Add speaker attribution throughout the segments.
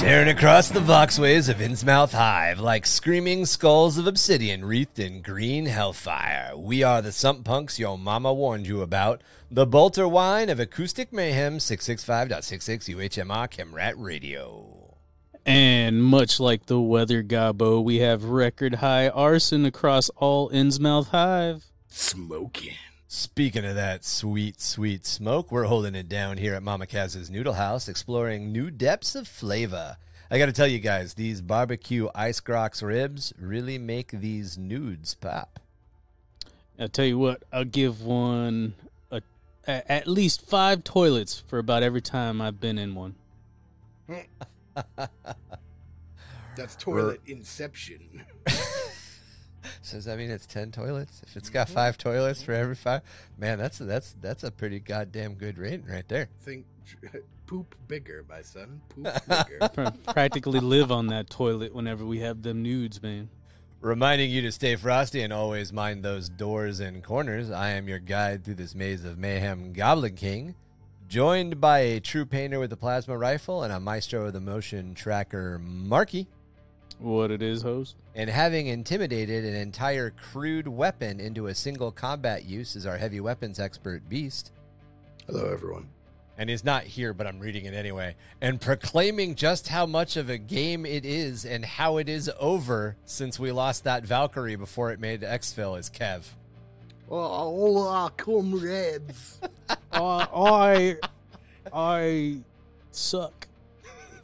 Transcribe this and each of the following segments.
Speaker 1: Tearing across the voxways of Innsmouth Hive like screaming skulls of obsidian wreathed in green hellfire. We are the Sump Punks your mama warned you about. The Bolter Wine of Acoustic Mayhem 665.66 UHMR Chemrat Radio.
Speaker 2: And much like the weather, Gobbo, we have record high arson across all Innsmouth Hive.
Speaker 3: Smoking.
Speaker 1: Speaking of that sweet, sweet smoke, we're holding it down here at Mama Kaz's Noodle House, exploring new depths of flavor. I got to tell you guys, these barbecue ice grox ribs really make these nudes pop.
Speaker 2: I'll tell you what, I'll give one at least 5 toilets for about every time I've been in one.
Speaker 3: That's toilet inception.
Speaker 1: So does that mean it's 10 toilets? If it's got 5 toilets for every 5, man, that's a pretty goddamn good rating right there.
Speaker 3: Think poop bigger, my son. Poop bigger.
Speaker 2: Practically live on that toilet whenever we have them nudes, man.
Speaker 1: Reminding you to stay frosty and always mind those doors and corners. I am your guide through this maze of mayhem, Goblin King, joined by a true painter with a plasma rifle and a maestro of the motion tracker, Marky.
Speaker 2: What it is, host.
Speaker 1: And having intimidated an entire crude weapon into a single combat use is our heavy weapons expert, Beast.
Speaker 3: Hello, everyone.
Speaker 1: And he's not here, but I'm reading it anyway. And proclaiming just how much of a game it is and how it is over since we lost that Valkyrie before it made Exfil is Kev.
Speaker 3: Hola, comrades.
Speaker 2: I suck.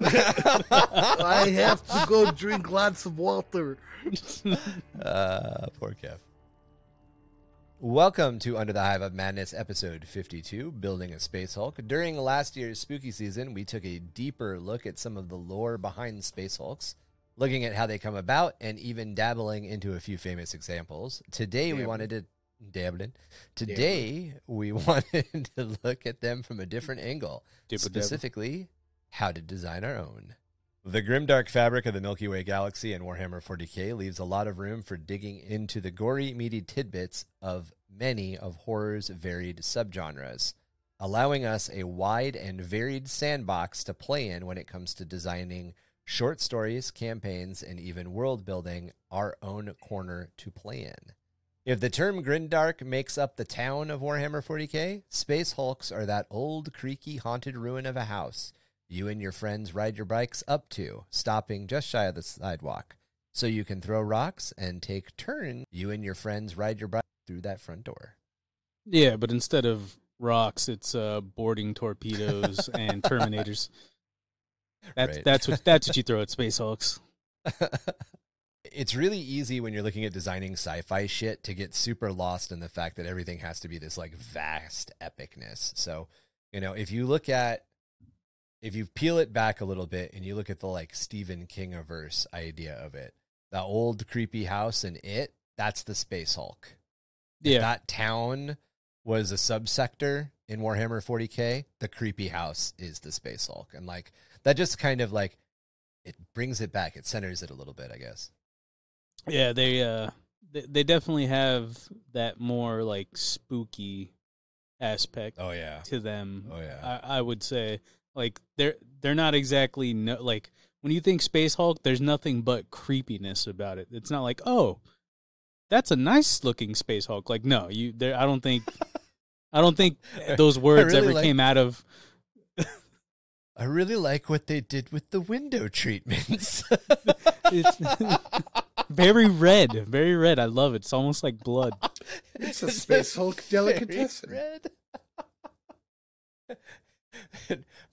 Speaker 3: I have to go drink lots of water.
Speaker 1: Poor Kev. Welcome to Under the Hive of Madness, episode 52, Building a Space Hulk. During last year's spooky season, we took a deeper look at some of the lore behind Space Hulks, looking at how they come about, and even dabbling into a few famous examples. Today, we wanted to look at them from a different angle, specifically how to design our own. The grimdark fabric of the Milky Way galaxy and Warhammer 40k leaves a lot of room for digging into the gory, meaty tidbits of many of horror's varied subgenres, allowing us a wide and varied sandbox to play in when it comes to designing short stories, campaigns, and even world building our own corner to play in. If the term Grimdark makes up the town of Warhammer 40k, Space Hulks are that old, creaky, haunted ruin of a house you and your friends ride your bikes up to, stopping just shy of the sidewalk, so you can throw rocks and take turns. You and your friends ride your bike through that front door.
Speaker 2: Yeah, but instead of rocks, it's boarding torpedoes and Terminators. That's what you throw at Space Hulks.
Speaker 1: It's really easy when you're looking at designing sci-fi shit to get super lost in the fact that everything has to be this like vast epicness. So, if you peel it back a little bit and you look at the like Stephen King-averse idea of it, that old creepy house and that's the Space Hulk.
Speaker 2: Yeah.
Speaker 1: If that town was a subsector in Warhammer 40k, the creepy house is the Space Hulk. And like that just kind of like it brings it back, it centers it a little bit, I guess.
Speaker 2: Yeah, they definitely have that more like spooky aspect to them.
Speaker 1: Oh yeah.
Speaker 2: I would say. Like they're not exactly like when you think Space Hulk, there's nothing but creepiness about it. It's not like, oh, that's a nice looking Space Hulk. Like no, I don't think those words really ever came out of.
Speaker 1: I really like what they did with the window treatments.
Speaker 2: It's very red. I love it. It's almost like blood.
Speaker 3: It's a Space Hulk delicatessen.
Speaker 1: Red.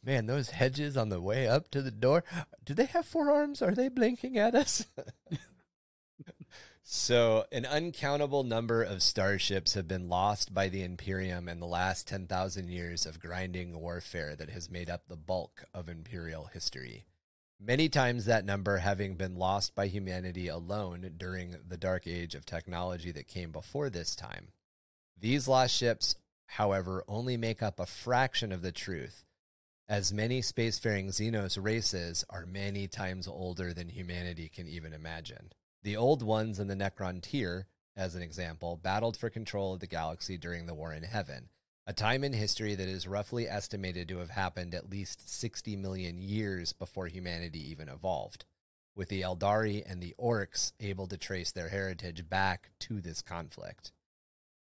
Speaker 1: Man, those hedges on the way up to the door, do they have 4 arms? Are they blinking at us? So, an uncountable number of starships have been lost by the Imperium in the last 10,000 years of grinding warfare that has made up the bulk of Imperial history. Many times that number having been lost by humanity alone during the dark age of technology that came before this time. These lost ships, however, only make up a fraction of the truth, as many spacefaring Xenos races are many times older than humanity can even imagine. The old ones in the Necron tier, as an example, battled for control of the galaxy during the War in Heaven, a time in history that is roughly estimated to have happened at least 60 million years before humanity even evolved, with the Eldari and the Orcs able to trace their heritage back to this conflict.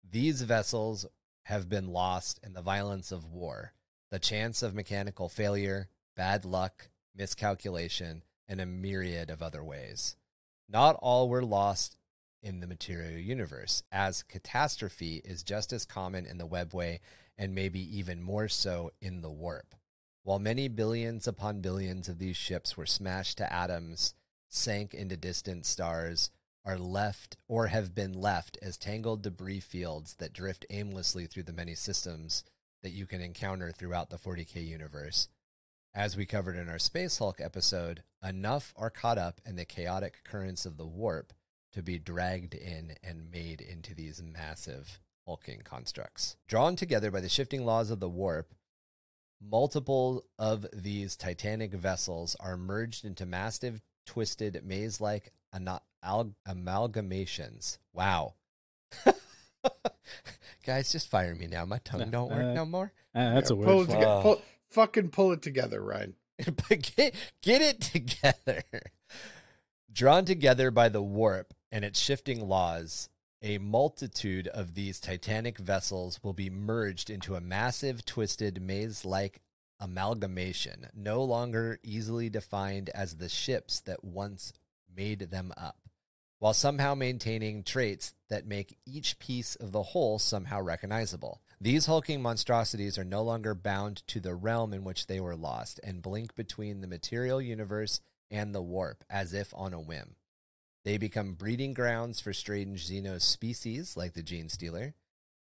Speaker 1: These vessels have been lost in the violence of war, the chance of mechanical failure, bad luck, miscalculation, and a myriad of other ways. Not all were lost in the material universe, as catastrophe is just as common in the webway and maybe even more so in the warp. While many billions upon billions of these ships were smashed to atoms, sank into distant stars, are left or have been left as tangled debris fields that drift aimlessly through the many systems that you can encounter throughout the 40K universe. As we covered in our Space Hulk episode, enough are caught up in the chaotic currents of the warp to be dragged in and made into these massive hulking constructs. Drawn together by the shifting laws of the warp, multiple of these titanic vessels are merged into massive, twisted, maze-like amalgamations. Wow. Guys, just fire me now. My tongue don't work no more.
Speaker 2: That's a word.
Speaker 3: Fucking pull it together, Ryan.
Speaker 1: Get it together. Drawn together by the warp and its shifting laws, a multitude of these titanic vessels will be merged into a massive, twisted, maze-like amalgamation, no longer easily defined as the ships that once made them up, while somehow maintaining traits that make each piece of the whole somehow recognizable. These hulking monstrosities are no longer bound to the realm in which they were lost and blink between the material universe and the warp as if on a whim. They become breeding grounds for strange Xenos species like the Gene Stealer,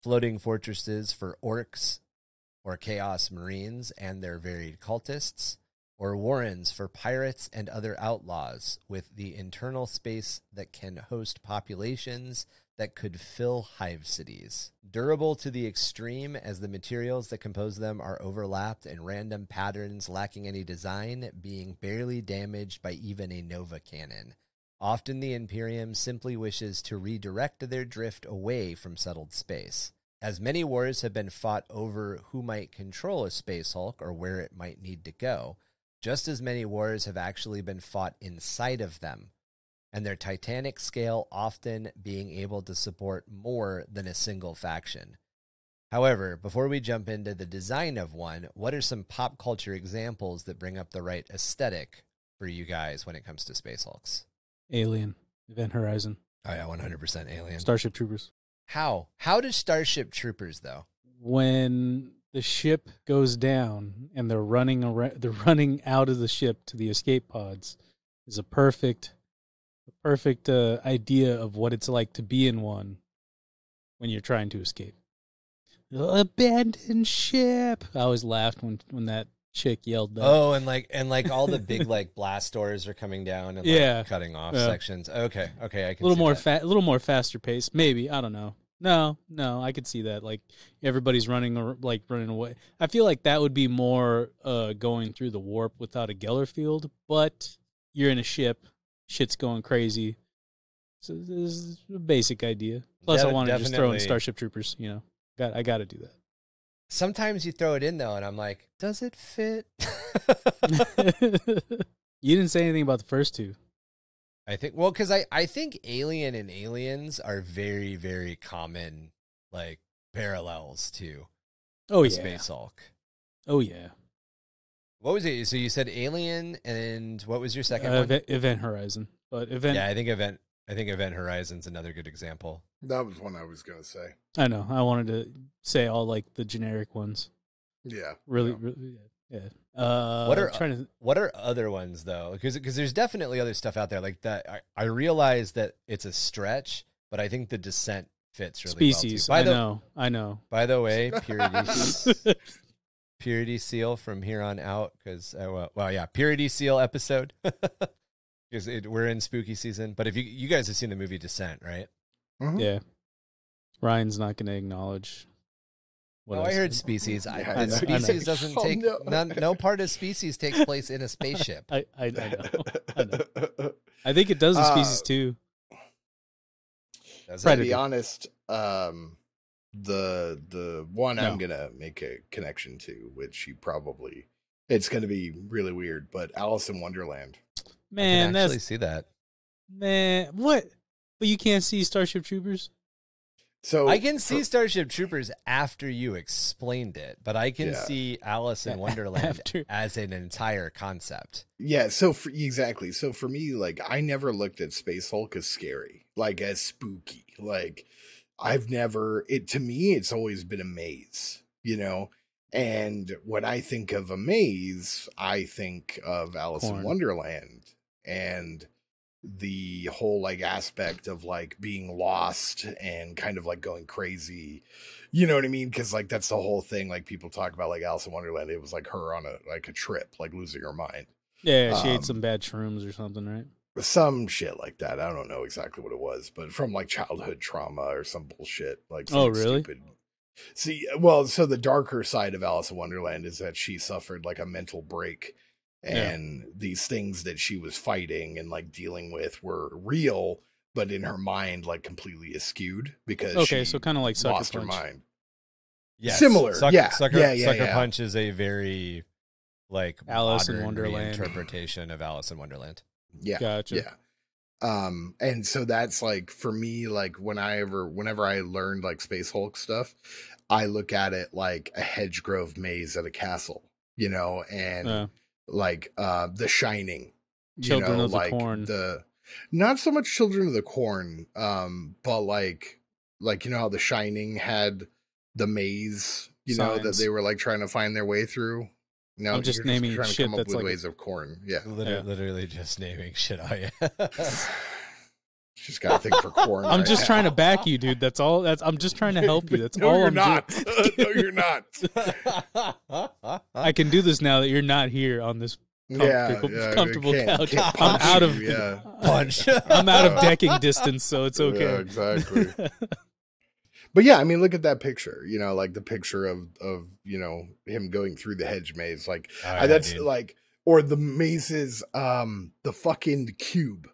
Speaker 1: floating fortresses for orcs or chaos marines and their varied cultists, or warrens for pirates and other outlaws with the internal space that can host populations that could fill hive cities. Durable to the extreme as the materials that compose them are overlapped in random patterns lacking any design, being barely damaged by even a Nova cannon. Often the Imperium simply wishes to redirect their drift away from settled space. As many wars have been fought over who might control a Space Hulk or where it might need to go, just as many wars have actually been fought inside of them, and their titanic scale often being able to support more than a single faction. However, before we jump into the design of one, what are some pop culture examples that bring up the right aesthetic for you guys when it comes to Space Hulks?
Speaker 2: Alien, Event Horizon.
Speaker 1: Oh yeah, 100% Alien.
Speaker 2: Starship Troopers.
Speaker 1: How does Starship Troopers, though?
Speaker 2: When the ship goes down and they're running out of the ship to the escape pods, is a perfect idea of what it's like to be in one when you're trying to escape. Abandoned ship. I always laughed when that chick yelled that.
Speaker 1: Oh, and all the big like blast doors are coming down and like cutting off sections. Okay, I can.
Speaker 2: A little more faster pace, maybe. I don't know. No, I could see that. Like everybody's running away. I feel like that would be more going through the warp without a Geller field. But you're in a ship, shit's going crazy. So this is a basic idea. Plus, I want to just throw in Starship Troopers. You know, I got to do that.
Speaker 1: Sometimes you throw it in, though, and I'm like, does it fit?
Speaker 2: You didn't say anything about the first two.
Speaker 1: I think, well, because I think Alien and Aliens are very, very common, like, parallels to Space Hulk.
Speaker 2: Oh, yeah.
Speaker 1: What was it? So you said Alien, and what was your second one?
Speaker 2: Event Horizon. But
Speaker 1: Yeah, I think Event Horizon's another good example.
Speaker 3: That was one I was going to say.
Speaker 2: I know. I wanted to say all like the generic ones.
Speaker 3: Yeah.
Speaker 2: Really, yeah.
Speaker 1: What are other ones though? Because there's definitely other stuff out there like that. I realize that it's a stretch, but I think the Descent fits really
Speaker 2: Species.
Speaker 1: well too.
Speaker 2: I know.
Speaker 1: By the way, Purity Seal from here on out because Purity Seal episode. Because we're in spooky season, but if you guys have seen the movie Descent, right?
Speaker 3: Mm-hmm.
Speaker 2: Yeah. Ryan's not going to acknowledge.
Speaker 1: I heard Species. Species doesn't take no part of Species takes place in a spaceship.
Speaker 2: I know. I think it does in Species too.
Speaker 3: To be honest, The one
Speaker 2: No.
Speaker 3: I'm gonna make a connection to, which you probably, it's gonna be really weird, but Alice in Wonderland.
Speaker 2: Man,
Speaker 1: I can actually
Speaker 2: that's
Speaker 1: see that.
Speaker 2: man. What? But you can't see Starship Troopers.
Speaker 3: So
Speaker 1: I can see Starship Troopers after you explained it, but I can
Speaker 3: Yeah.
Speaker 1: see Alice in Wonderland
Speaker 2: After.
Speaker 1: as an entire concept.
Speaker 3: Yeah, so exactly. So for me, like, I never looked at Space Hulk as scary, like as spooky. Like, I've never, to me, it's always been a maze, you know? And when I think of a maze, I think of Alice in
Speaker 2: Corn.
Speaker 3: Wonderland and the whole like aspect of like being lost and kind of like going crazy. You know what I mean? Because like that's the whole thing. Like people talk about like Alice in Wonderland. It was like her on a trip, like losing her mind.
Speaker 2: Yeah, she ate some bad shrooms or something, right?
Speaker 3: Some shit like that. I don't know exactly what it was, but from like childhood trauma or some bullshit. Like
Speaker 2: Oh,
Speaker 3: something
Speaker 2: really?
Speaker 3: stupid. See, well, so the darker side of Alice in Wonderland is that she suffered like a mental break, and these things that she was fighting and like dealing with were real, but in her mind, like completely askewed because she
Speaker 2: So kind of like Sucker
Speaker 3: lost her
Speaker 2: Punch.
Speaker 3: mind.
Speaker 1: Yes.
Speaker 3: Similar, yeah.
Speaker 1: Sucker
Speaker 3: Yeah.
Speaker 1: Punch is a very like
Speaker 2: Alice in
Speaker 1: modern
Speaker 2: Wonderland
Speaker 1: interpretation of Alice in Wonderland.
Speaker 3: Yeah,
Speaker 2: Gotcha.
Speaker 3: yeah. And so that's like for me, like whenever I learned like Space Hulk stuff, I look at it like a hedgegrove maze at a castle, you know, and like The Shining,
Speaker 2: Children of the
Speaker 3: like
Speaker 2: Corn.
Speaker 3: not so much Children of the Corn, but like you know how The Shining had the maze, you know, that
Speaker 2: Signs.
Speaker 3: they were like trying to find their way through. No,
Speaker 2: I'm just
Speaker 3: you're
Speaker 2: naming
Speaker 3: trying to
Speaker 2: shit
Speaker 3: come up
Speaker 2: that's
Speaker 3: with
Speaker 2: like
Speaker 3: ways of corn. Yeah.
Speaker 1: Literally just naming shit. Oh yeah.
Speaker 3: Just got to think for corn.
Speaker 2: I'm
Speaker 3: right
Speaker 2: just
Speaker 3: now.
Speaker 2: trying to back you, dude. That's all. I'm just trying to help you. That's
Speaker 3: No,
Speaker 2: all
Speaker 3: you're
Speaker 2: I'm
Speaker 3: not.
Speaker 2: doing.
Speaker 3: No, you're not.
Speaker 2: I can do this now that you're not here on this comfortable couch.
Speaker 3: Can't
Speaker 2: I'm
Speaker 3: punch
Speaker 2: out
Speaker 3: you,
Speaker 2: of
Speaker 3: yeah.
Speaker 1: Punch.
Speaker 2: I'm out of decking distance, so it's okay.
Speaker 3: Yeah, exactly. But yeah, I mean, look at that picture. You know, like the picture of you know him going through the hedge maze, like that's like, or the mazes, the fucking Cube.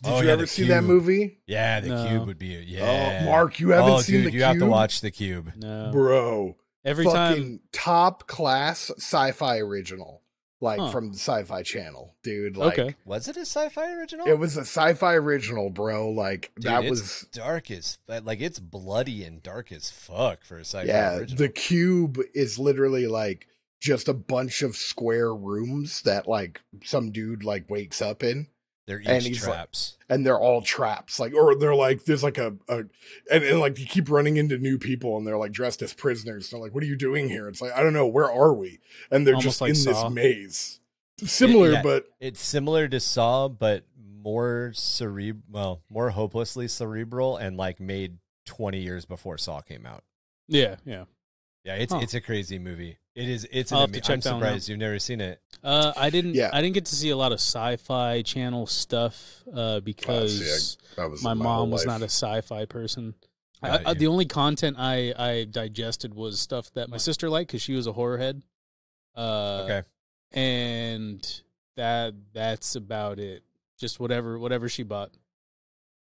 Speaker 3: Did you ever see that movie?
Speaker 1: Yeah, the Cube would be. Yeah.
Speaker 3: Oh, Mark, you haven't seen the Cube?
Speaker 1: You have to watch the Cube.
Speaker 2: No,
Speaker 3: Bro.
Speaker 2: Every
Speaker 3: fucking
Speaker 2: time,
Speaker 3: top class sci-fi original, like from the Sci-Fi Channel, dude. Like,
Speaker 2: okay.
Speaker 1: Was it a sci-fi original?
Speaker 3: It was a sci-fi original, bro. Like
Speaker 1: dude,
Speaker 3: that
Speaker 1: it's
Speaker 3: was
Speaker 1: dark as like it's bloody and dark as fuck for a sci-fi original.
Speaker 3: The Cube is literally like just a bunch of square rooms that like some dude like wakes up in.
Speaker 1: They're
Speaker 3: and
Speaker 1: each traps.
Speaker 3: Like, and they're all traps. Like, or they're like, there's like and like you keep running into new people and they're like dressed as prisoners. They're like, what are you doing here? It's like, I don't know. Where are we? And they're
Speaker 2: Almost
Speaker 3: just
Speaker 2: like
Speaker 3: in
Speaker 2: Saw.
Speaker 3: this maze. Similar, but
Speaker 1: it's similar to Saw, but more more hopelessly cerebral and like made 20 years before Saw came out.
Speaker 2: Yeah.
Speaker 1: It's a crazy movie. It is. It's
Speaker 2: I'll
Speaker 1: an
Speaker 2: have to check
Speaker 1: I'm
Speaker 2: that one
Speaker 1: surprised you've never seen it.
Speaker 2: I didn't get to see a lot of Sci-Fi Channel stuff because my mom was not a sci-fi person. The only content I digested was stuff that my sister liked because she was a horror head.
Speaker 1: Okay.
Speaker 2: And that's about it. Just whatever she bought.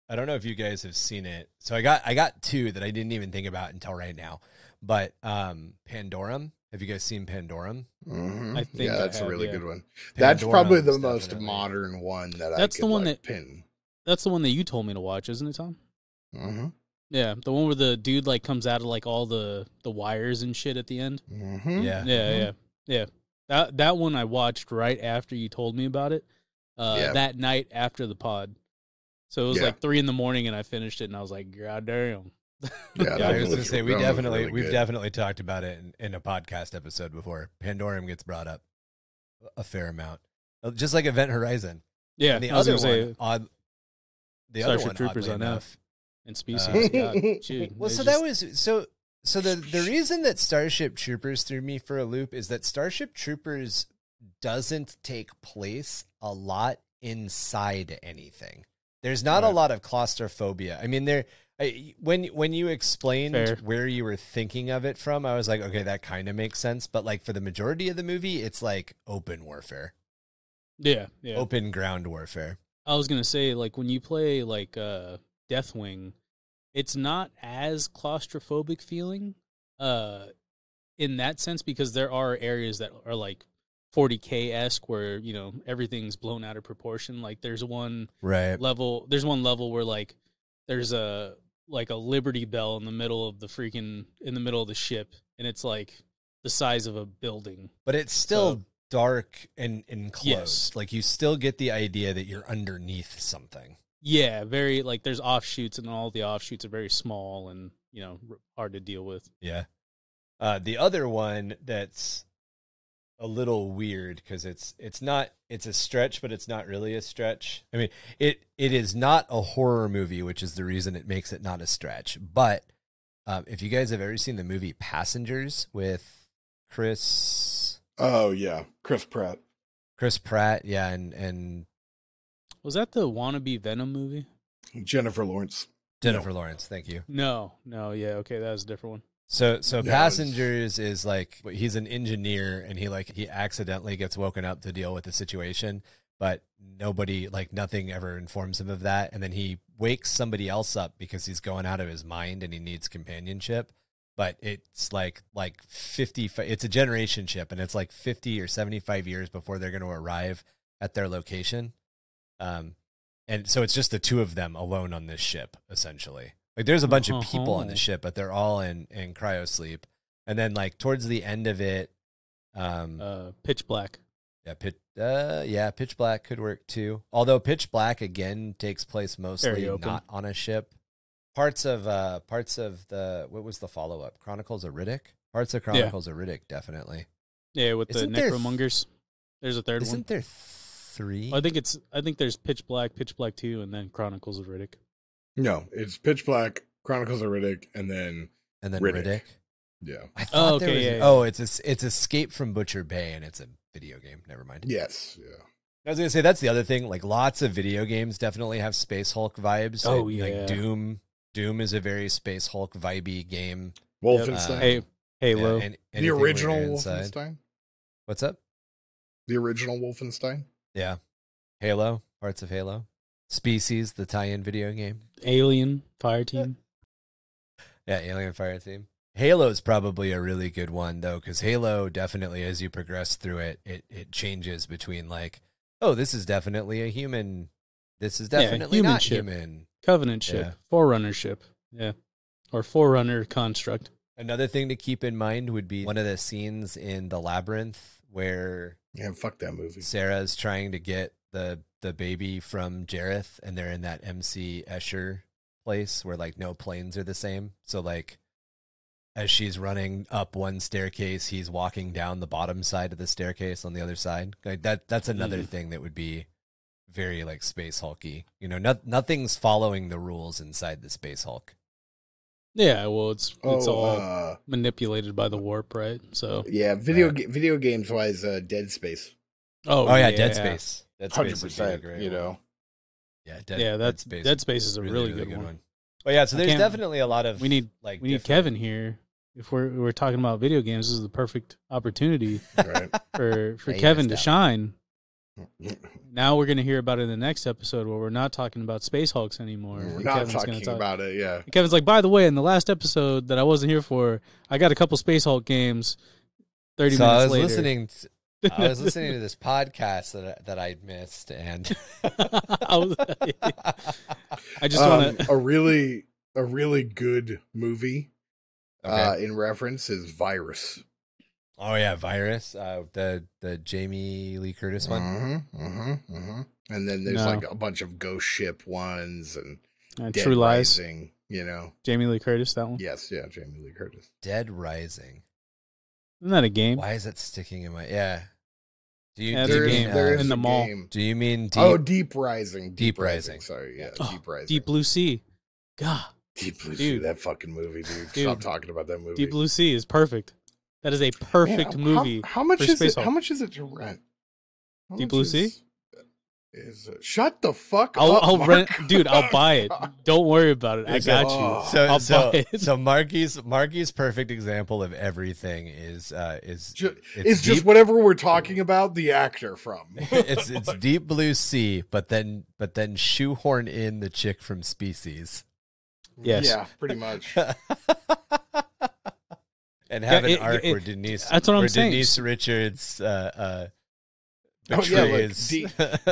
Speaker 1: I don't know if you guys have seen it. So I got two that I didn't even think about until right now. But Pandorum. Have you guys seen Pandorum?
Speaker 3: Mm-hmm.
Speaker 2: I think
Speaker 3: that's a really good one.
Speaker 1: Pandorum
Speaker 3: That's probably the
Speaker 1: is
Speaker 3: most
Speaker 1: definitely
Speaker 3: modern one that
Speaker 2: That's
Speaker 3: I could
Speaker 2: the one
Speaker 3: like
Speaker 2: that
Speaker 3: pin.
Speaker 2: That's the one that you told me to watch, isn't it, Tom?
Speaker 3: Mm-hmm.
Speaker 2: Yeah, the one where the dude like comes out of like all the wires and shit at the end.
Speaker 3: Mm-hmm.
Speaker 2: Yeah. That one I watched right after you told me about it. That night after the pod. So it was like 3 a.m. and I finished it and I was like, God damn.
Speaker 1: I was going to say we've definitely talked about it in a podcast episode before. Pandorum gets brought up a fair amount, just like Event Horizon.
Speaker 2: Yeah,
Speaker 1: and the other one,
Speaker 2: Starship Troopers on
Speaker 1: enough,
Speaker 2: and Species.
Speaker 1: Well, so that was so the reason that Starship Troopers threw me for a loop is that Starship Troopers doesn't take place a lot inside anything. There's not a lot of claustrophobia. I mean, when you explained where you were thinking of it from, I was like, okay, that kind of makes sense. But like for the majority of the movie, it's like open warfare.
Speaker 2: Yeah.
Speaker 1: Open ground warfare.
Speaker 2: I was gonna say, like when you play like Deathwing, it's not as claustrophobic feeling in that sense, because there are areas that are like 40K-esque where, you know, everything's blown out of proportion. Like there's one level where like there's a Liberty Bell in the middle of the ship, and it's like the size of a building.
Speaker 1: But it's still dark and enclosed. Yes. Like you still get the idea that you're underneath something.
Speaker 2: Yeah, very, like there's offshoots, and all the offshoots are very small and, you know, hard to deal with.
Speaker 1: Yeah. The other one that's a little weird because it's a stretch, but it's not really a stretch. I mean, it is not a horror movie, which is the reason it makes it not a stretch. But if you guys have ever seen the movie Passengers with Chris...
Speaker 3: Oh, yeah. Chris Pratt,
Speaker 1: yeah, and...
Speaker 2: Was that the wannabe Venom movie?
Speaker 3: Jennifer Lawrence,
Speaker 1: thank you.
Speaker 2: No, yeah, okay, that was a different one.
Speaker 1: So Passengers is like, he's an engineer, and he accidentally gets woken up to deal with the situation, but nothing ever informs him of that. And then he wakes somebody else up because he's going out of his mind and he needs companionship. But it's like 50, it's a generation ship, and it's like 50 or 75 years before they're going to arrive at their location. And so it's just the two of them alone on this ship, essentially. Like there's a bunch of people on the ship, but they're all in cryo sleep. And then like towards the end of it,
Speaker 2: Pitch Black.
Speaker 1: Yeah, Pitch Black could work too. Although Pitch Black again takes place mostly not on a ship. Parts of the, what was the follow up? Chronicles of Riddick. Parts of Chronicles of Riddick, definitely.
Speaker 2: Yeah, with the necromongers. There's a third one.
Speaker 1: Isn't there 3?
Speaker 2: I think there's Pitch Black 2, and then Chronicles of Riddick.
Speaker 3: No, it's Pitch Black, Chronicles of Riddick, and then
Speaker 1: Riddick.
Speaker 3: Yeah.
Speaker 1: I thought it's Escape from Butcher Bay, and it's a video game. Never mind.
Speaker 3: Yes. Yeah.
Speaker 1: I was gonna say that's the other thing. Like lots of video games definitely have Space Hulk vibes.
Speaker 2: Oh yeah.
Speaker 1: Like Doom is a very Space Hulk vibey game.
Speaker 3: Wolfenstein.
Speaker 2: Halo.
Speaker 3: The original Wolfenstein.
Speaker 1: What's up?
Speaker 3: The original Wolfenstein.
Speaker 1: Yeah. Halo. Parts of Halo. Species, the tie-in video game.
Speaker 2: Alien Fireteam.
Speaker 1: Yeah, Alien Fireteam. Halo is probably a really good one, though, because Halo definitely, as you progress through it, it changes between like, oh, this is definitely a human. This is definitely not human.
Speaker 2: Covenant ship. Forerunner ship. Yeah. Or Forerunner construct.
Speaker 1: Another thing to keep in mind would be one of the scenes in The Labyrinth where...
Speaker 3: Yeah, fuck that movie.
Speaker 1: Sarah's trying to get the baby from Jareth, and they're in that MC Escher place where like no planes are the same. So like as she's running up one staircase, he's walking down the bottom side of the staircase on the other side. Like that's another thing that would be very like Space Hulky. You know, nothing's following the rules inside the Space Hulk.
Speaker 2: Yeah, well, it's all manipulated by the warp, right? So
Speaker 3: yeah, video games wise, Dead Space.
Speaker 2: Oh yeah,
Speaker 1: Dead Space. Dead Space
Speaker 3: 100%. You know,
Speaker 1: Dead Space.
Speaker 2: Dead Space is a really good one.
Speaker 1: But yeah, so there's definitely a lot of
Speaker 2: we need Kevin here. If we're talking about video games, this is the perfect opportunity for Kevin to shine. Now we're going to hear about it in the next episode where we're not talking about Space Hulks anymore.
Speaker 3: We're not talking about it, yeah.
Speaker 2: And Kevin's like, by the way, in the last episode that I wasn't here for, I got a couple Space Hulk games 30 minutes later.
Speaker 1: I was listening to this podcast that I'd missed, and
Speaker 2: I just want to...
Speaker 3: A really good movie in reference is Virus.
Speaker 1: Oh yeah, Virus, the Jamie Lee Curtis one.
Speaker 3: And then there's like a bunch of ghost ship ones and Dead
Speaker 2: True Lies.
Speaker 3: Rising, you know.
Speaker 2: Jamie Lee Curtis, that one.
Speaker 3: Yes, yeah, Jamie Lee Curtis.
Speaker 1: Dead Rising.
Speaker 2: Isn't that a game?
Speaker 1: Why is it sticking in my... Yeah.
Speaker 2: That's a game in the mall.
Speaker 3: Game.
Speaker 1: Do you mean
Speaker 3: Deep Rising?
Speaker 1: Deep Rising.
Speaker 3: Sorry, yeah, Deep Rising.
Speaker 2: Deep Blue Sea. God.
Speaker 3: Deep Blue Sea, that fucking movie, dude. Stop talking about that movie.
Speaker 2: Deep Blue Sea is perfect. That is a perfect movie.
Speaker 3: How much is it? How much is it to rent?
Speaker 2: Deep Blue Sea?
Speaker 3: Shut the fuck up.
Speaker 2: I'll rent, dude. I'll buy it. Don't worry about it. I got you. I'll buy it.
Speaker 1: So Marky's perfect example of everything is
Speaker 3: just whatever we're talking about. The actor from
Speaker 1: it's Deep Blue Sea, but then shoehorn in the chick from Species.
Speaker 2: Yes.
Speaker 3: Yeah, pretty much.
Speaker 1: And have an arc where Denise.
Speaker 2: That's what I'm saying.
Speaker 1: Denise Richards
Speaker 3: betrays.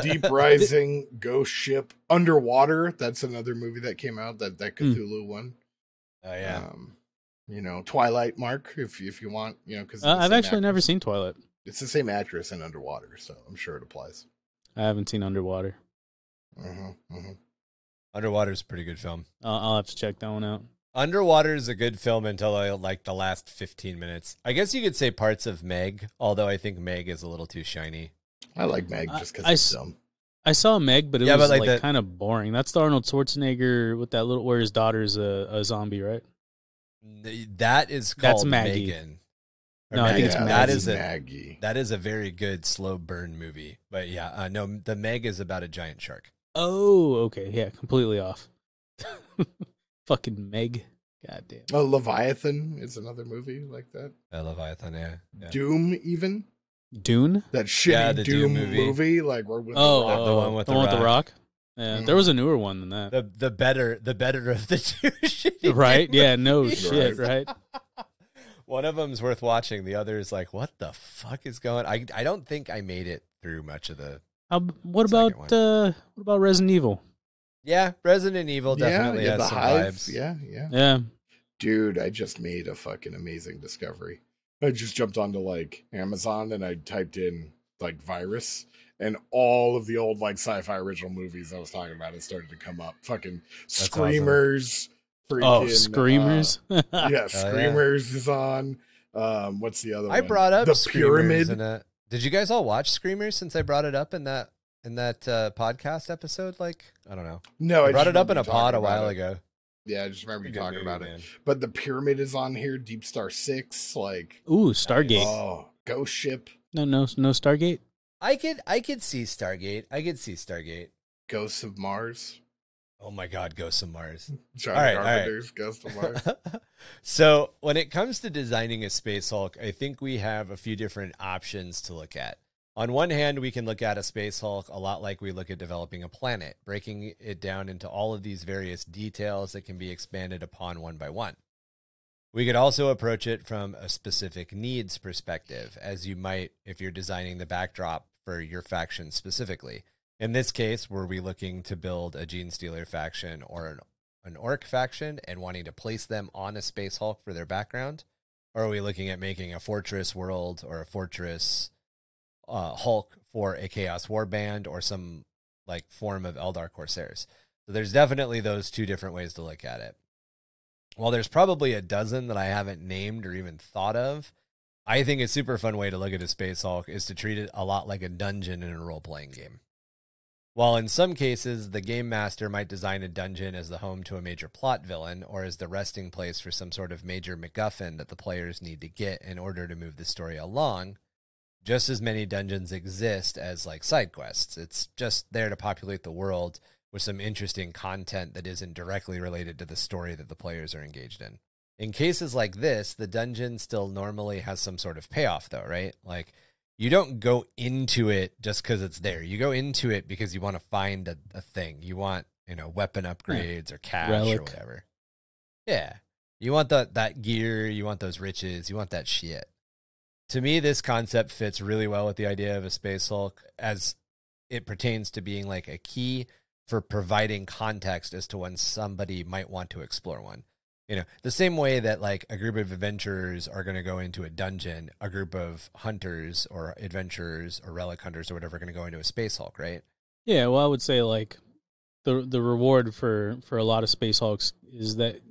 Speaker 3: Deep Rising, Ghost Ship, Underwater. That's another movie that came out. That Cthulhu one.
Speaker 1: Oh yeah.
Speaker 3: Twilight, Mark, if you want, because
Speaker 2: I've actually never seen Twilight.
Speaker 3: It's the same actress in Underwater, so I'm sure it applies.
Speaker 2: I haven't seen Underwater.
Speaker 1: Underwater is a pretty good film.
Speaker 2: I'll have to check that one out.
Speaker 1: Underwater is a good film until like the last 15 minutes. I guess you could say parts of Meg, although I think Meg is a little too shiny.
Speaker 3: I like Meg just because it's dumb.
Speaker 2: I saw Meg, but it was like kind of boring. That's the Arnold Schwarzenegger with that little where his daughter's a zombie, right?
Speaker 1: That's
Speaker 2: Maggie.
Speaker 1: Megan.
Speaker 2: No, I think it's
Speaker 3: Maggie.
Speaker 1: That is a very good slow burn movie. But yeah, no, the Meg is about a giant shark.
Speaker 2: Oh, okay. Yeah, completely off. Fucking Meg. God damn.
Speaker 3: Oh, Leviathan is another movie like that.
Speaker 1: Leviathan, yeah.
Speaker 3: Doom, even.
Speaker 2: Dune?
Speaker 3: That shitty
Speaker 1: the
Speaker 3: Doom movie. Like, we're with
Speaker 1: the one with the rock.
Speaker 2: Yeah, there was a newer one than that.
Speaker 1: The better of the two shitty
Speaker 2: right?
Speaker 1: movies.
Speaker 2: Yeah, no shit, right?
Speaker 1: One of them's worth watching. The other is like, what the fuck is going? I don't think I made it through much of the.
Speaker 2: What about Resident Evil?
Speaker 1: Yeah, Resident Evil definitely has some
Speaker 3: Hive.
Speaker 1: vibes.
Speaker 2: Yeah.
Speaker 3: Dude, I just made a fucking amazing discovery. I just jumped onto like Amazon and I typed in like virus, and all of the old like sci-fi original movies I was talking about, it started to come up. Fucking Screamers.
Speaker 2: Awesome. Screamers.
Speaker 3: Yeah, Screamers is on. What's the other one?
Speaker 1: I brought up
Speaker 3: The
Speaker 1: Screamers
Speaker 3: Pyramid.
Speaker 1: Did you guys all watch Screamers since I brought it up in that podcast episode? Like, I don't know.
Speaker 3: No,
Speaker 1: I brought it up in a pod a while ago.
Speaker 3: Yeah, I just remember you talking about it. But The Pyramid is on here. Deep Star 6, like
Speaker 2: Stargate.
Speaker 3: Oh, Ghost Ship.
Speaker 2: No Stargate.
Speaker 1: I could see Stargate.
Speaker 3: Ghosts of Mars.
Speaker 1: Oh my God, Ghosts of Mars.
Speaker 3: John Carpenter's Ghosts of Mars.
Speaker 1: So when it comes to designing a Space Hulk, I think we have a few different options to look at. On one hand, we can look at a Space Hulk a lot like we look at developing a planet, breaking it down into all of these various details that can be expanded upon one by one. We could also approach it from a specific needs perspective, as you might if you're designing the backdrop for your faction specifically. In this case, were we looking to build a Gene Stealer faction or an Orc faction and wanting to place them on a Space Hulk for their background? Or are we looking at making a fortress world or a fortress Hulk for a Chaos Warband or some like form of Eldar Corsairs? So there's definitely those two different ways to look at it. While there's probably a dozen that I haven't named or even thought of, I think a super fun way to look at a Space Hulk is to treat it a lot like a dungeon in a role-playing game. While in some cases, the game master might design a dungeon as the home to a major plot villain or as the resting place for some sort of major MacGuffin that the players need to get in order to move the story along, just as many dungeons exist as like side quests. It's just there to populate the world with some interesting content that isn't directly related to the story that the players are engaged in. In cases like this, the dungeon still normally has some sort of payoff though, right? Like, you don't go into it just because it's there. You go into it because you want to find a thing. You want, weapon upgrades or cash or whatever. Yeah. You want that gear. You want those riches. You want that shit. To me, this concept fits really well with the idea of a Space Hulk as it pertains to being like a key for providing context as to when somebody might want to explore one. The same way that like a group of adventurers are going to go into a dungeon, a group of hunters or adventurers or relic hunters or whatever are going to go into a Space Hulk, right?
Speaker 2: Yeah, well, I would say like the reward for a lot of Space Hulks is that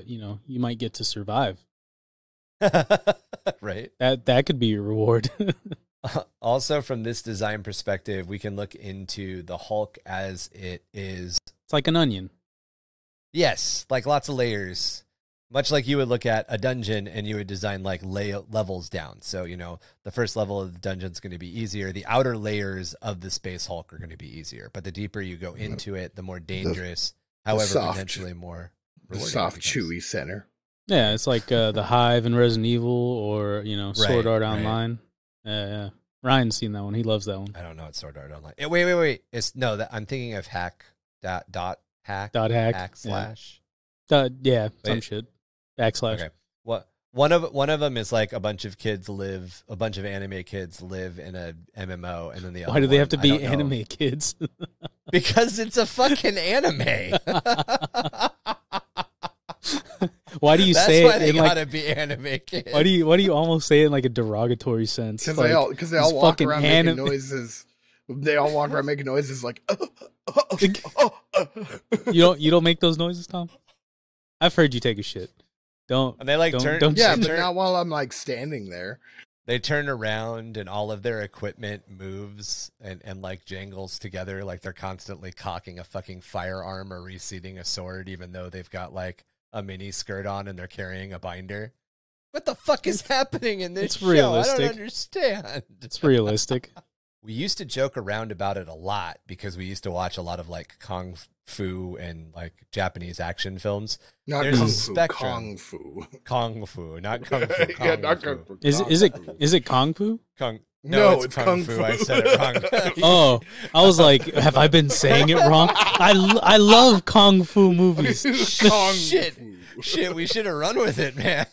Speaker 2: you might get to survive.
Speaker 1: Right.
Speaker 2: That could be your reward.
Speaker 1: Also, from this design perspective, we can look into the Hulk as it is.
Speaker 2: It's like an onion.
Speaker 1: Yes, like lots of layers. Much like you would look at a dungeon and you would design like levels down. So, the first level of the dungeon is going to be easier. The outer layers of the Space Hulk are going to be easier. But the deeper you go into it, the more dangerous, potentially more
Speaker 3: rewarding. The soft, chewy center.
Speaker 2: Yeah, it's like the Hive in Resident Evil or, Sword Art Online. Yeah. Ryan's seen that one. He loves that one.
Speaker 1: I don't know what Sword Art Online. Wait. I'm thinking of hack. Hack /
Speaker 2: Yeah, some
Speaker 1: Wait.
Speaker 2: shit. Backslash.
Speaker 1: Okay. What? One of them is like a bunch of anime kids live in a MMO, and then the other
Speaker 2: Why do they have
Speaker 1: one,
Speaker 2: to
Speaker 1: I don't
Speaker 2: be
Speaker 1: know.
Speaker 2: anime kids?
Speaker 1: Because it's a fucking anime.
Speaker 2: Why do you
Speaker 1: That's
Speaker 2: say
Speaker 1: why
Speaker 2: it
Speaker 1: they
Speaker 2: in like?
Speaker 1: gotta be anime kids.
Speaker 2: Why do you almost say it in like a derogatory sense?
Speaker 3: Because
Speaker 2: Like,
Speaker 3: they all walk
Speaker 2: fucking
Speaker 3: around making noises. They all walk around making noises like.
Speaker 2: You don't make those noises, Tom? I've heard you take a shit. Don't.
Speaker 1: And they like
Speaker 2: don't,
Speaker 1: turn.
Speaker 2: Don't
Speaker 3: Yeah,
Speaker 1: they
Speaker 3: but
Speaker 1: turn-
Speaker 3: not while I'm like standing there.
Speaker 1: They turn around and all of their equipment moves and like jangles together, like they're constantly cocking a fucking firearm or reseating a sword, even though they've got like a mini skirt on and they're carrying a binder. What the fuck is happening in this
Speaker 2: It's
Speaker 1: show?
Speaker 2: realistic.
Speaker 1: I don't understand.
Speaker 2: It's realistic.
Speaker 1: We used to joke around about it a lot because we used to watch a lot of like kung fu and like Japanese action films.
Speaker 3: Not
Speaker 1: There's
Speaker 3: kung
Speaker 1: a
Speaker 3: fu,
Speaker 1: spectrum.
Speaker 3: kung fu.
Speaker 1: Kung fu, not kung fu.
Speaker 3: Yeah,
Speaker 1: Kung
Speaker 3: not
Speaker 1: fu.
Speaker 3: kung fu.
Speaker 2: Is it Kung Fu?
Speaker 1: Kung.
Speaker 3: No,
Speaker 1: it's kung fu. I said it wrong.
Speaker 2: Oh, I was like, have I been saying it wrong? I love Kung Fu movies.
Speaker 3: Kung
Speaker 1: Shit.
Speaker 3: fu.
Speaker 1: Shit, we should have run with it, man.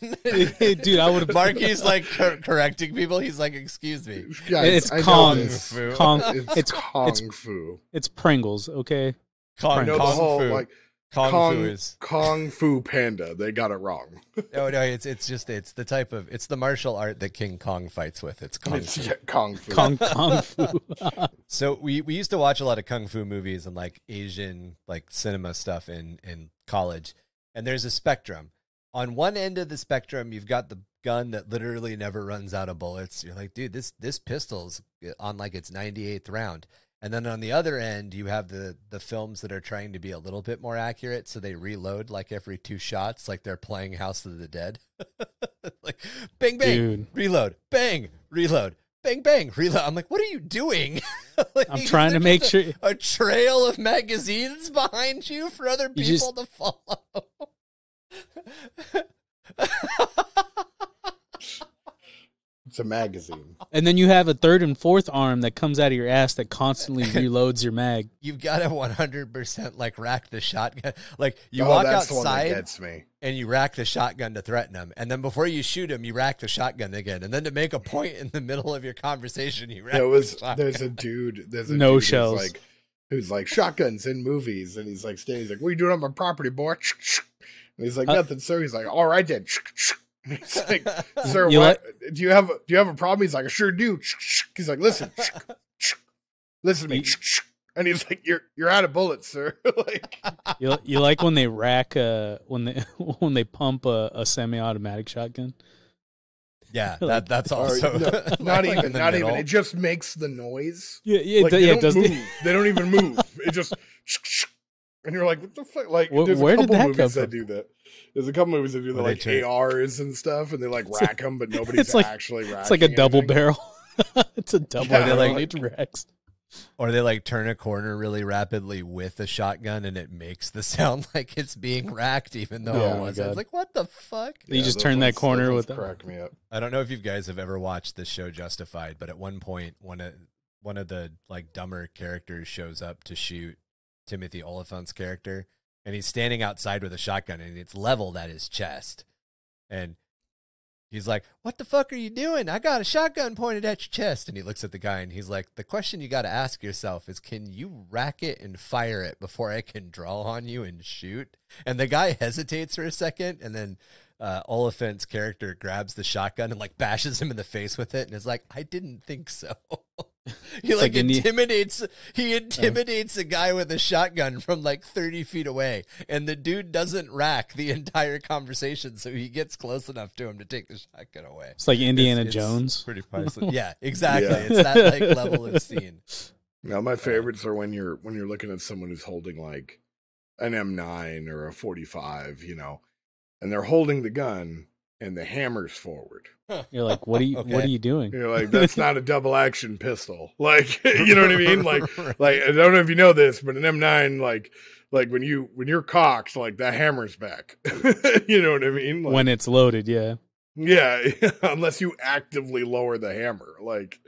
Speaker 2: Dude, I would have.
Speaker 1: Marky's like correcting people. He's like, excuse me.
Speaker 3: Guys,
Speaker 2: It's
Speaker 3: I know
Speaker 2: Kung
Speaker 3: this.
Speaker 1: Fu.
Speaker 2: Kung.
Speaker 3: It's
Speaker 2: It's
Speaker 3: kung fu.
Speaker 2: It's Pringles, okay?
Speaker 1: Kung,
Speaker 3: No, the
Speaker 1: kung
Speaker 3: whole
Speaker 1: fu.
Speaker 3: like
Speaker 1: Kung
Speaker 3: kung
Speaker 1: fu is.
Speaker 3: kung fu panda. They got it wrong.
Speaker 1: No, it's the type of, it's the martial art that King Kong fights with. It's kung
Speaker 3: It's
Speaker 1: fu.
Speaker 3: kung fu.
Speaker 2: Kung Fu.
Speaker 1: So we used to watch a lot of kung fu movies and like Asian like cinema stuff in college. And there's a spectrum. On one end of the spectrum, you've got the gun that literally never runs out of bullets. You're like, dude, this pistol's on like its 98th round. And then on the other end, you have the films that are trying to be a little bit more accurate, so they reload like every 2 shots, like they're playing House of the Dead. Like, bang, bang,
Speaker 2: Dude.
Speaker 1: reload, bang, reload, bang, bang, reload. I'm like, what are you doing? Like,
Speaker 2: I'm trying to make sure.
Speaker 1: a trail of magazines behind you for other people
Speaker 2: just-
Speaker 1: to follow.
Speaker 3: It's a magazine.
Speaker 2: And then you have a third and fourth arm that comes out of your ass that constantly reloads your mag.
Speaker 1: You've got to 100% like rack the shotgun. Like you
Speaker 3: Oh,
Speaker 1: walk
Speaker 3: that's the one that
Speaker 1: outside
Speaker 3: gets me.
Speaker 1: and you rack the shotgun to threaten him, and then before you shoot him, you rack the shotgun again, and then to make a point in the middle of your conversation, you rack. the shotgun.
Speaker 3: There's a dude.
Speaker 2: No
Speaker 3: dude
Speaker 2: shells.
Speaker 3: Who's like shotguns in movies, and he's like standing. He's like, "What are you doing on my property, boy?" And he's like, "Nothing, sir." He's like, "All right then." And he's like, "Sir,
Speaker 2: You
Speaker 3: what? Do you have a problem?" He's like, "I sure do." He's like, "Listen, listen to me." And he's like, "You're out of bullets, sir." Like,
Speaker 2: You like when they rack when they pump a semi-automatic shotgun?
Speaker 1: Yeah,
Speaker 2: Like-
Speaker 1: that's
Speaker 3: or,
Speaker 1: also
Speaker 3: no, not
Speaker 1: like
Speaker 3: even,
Speaker 1: in the
Speaker 3: not
Speaker 1: middle.
Speaker 3: even. It just makes the noise.
Speaker 2: Yeah, yeah,
Speaker 3: Like,
Speaker 2: yeah.
Speaker 3: they
Speaker 2: It
Speaker 3: don't
Speaker 2: does.
Speaker 3: move. They don't even move. It just, and you're like, what the fuck? Like, there's
Speaker 2: Where
Speaker 3: a
Speaker 2: did
Speaker 3: couple
Speaker 2: that
Speaker 3: movies
Speaker 2: come
Speaker 3: that
Speaker 2: from?
Speaker 3: do that. There's a couple movies that do that,
Speaker 1: Where
Speaker 3: like
Speaker 1: they turn-
Speaker 3: ARs and stuff, and they like rack them, but nobody's
Speaker 2: It's like-
Speaker 3: actually racking.
Speaker 2: It's like a double
Speaker 3: anything.
Speaker 2: barrel. It's a double
Speaker 3: Yeah,
Speaker 2: barrel.
Speaker 1: like-
Speaker 2: It racks.
Speaker 1: Or they like turn a corner really rapidly with a shotgun, and it makes the sound like it's being racked, even though
Speaker 2: Oh
Speaker 1: it
Speaker 2: my
Speaker 1: wasn't.
Speaker 2: God.
Speaker 1: It's like, what the fuck?
Speaker 2: You just
Speaker 3: those
Speaker 2: turn that
Speaker 3: ones-
Speaker 2: corner
Speaker 3: those
Speaker 2: with
Speaker 3: ones
Speaker 2: the-
Speaker 3: crack me up.
Speaker 1: I don't know if you guys have ever watched the show Justified, but at one point, one of the like dumber characters shows up to shoot Timothy Oliphant's character, and he's standing outside with a shotgun, and it's leveled at his chest, and he's like, "What the fuck are you doing? I got a shotgun pointed at your chest." And he looks at the guy, and he's like, "The question you got to ask yourself is, can you rack it and fire it before I can draw on you and shoot?" And the guy hesitates for a second, and then Oliphant's character grabs the shotgun and like bashes him in the face with it, and is like, "I didn't think so." He like intimidates a guy with a shotgun from like 30 feet away, and the dude doesn't rack the entire conversation, so he gets close enough to him to take the shotgun away.
Speaker 2: It's like Indiana
Speaker 1: It's
Speaker 2: Jones.
Speaker 1: pretty priceless. Yeah, exactly.
Speaker 3: Yeah.
Speaker 1: It's that like level of scene.
Speaker 3: Now, my favorites are when you're looking at someone who's holding like an M9 or a 45, you know, and they're holding the gun and the hammer's forward.
Speaker 2: You're like, what are you doing?
Speaker 3: You're like, that's not a double action pistol. Like, you know what I mean? Like I don't know if you know this, but an M9, like when you're cocked, like that hammer's back. You know what I mean? Like,
Speaker 2: When it's loaded, yeah.
Speaker 3: yeah, unless you actively lower the hammer. Like,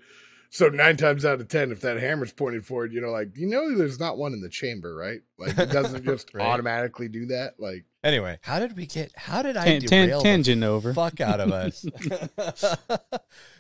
Speaker 3: So 9 times out of 10, if that hammer's pointed forward, like, there's not one in the chamber, right? Like, it doesn't just
Speaker 1: right.
Speaker 3: automatically do that. Like,
Speaker 1: anyway, how did I derail
Speaker 2: tangent
Speaker 1: the
Speaker 2: over
Speaker 1: fuck out of us?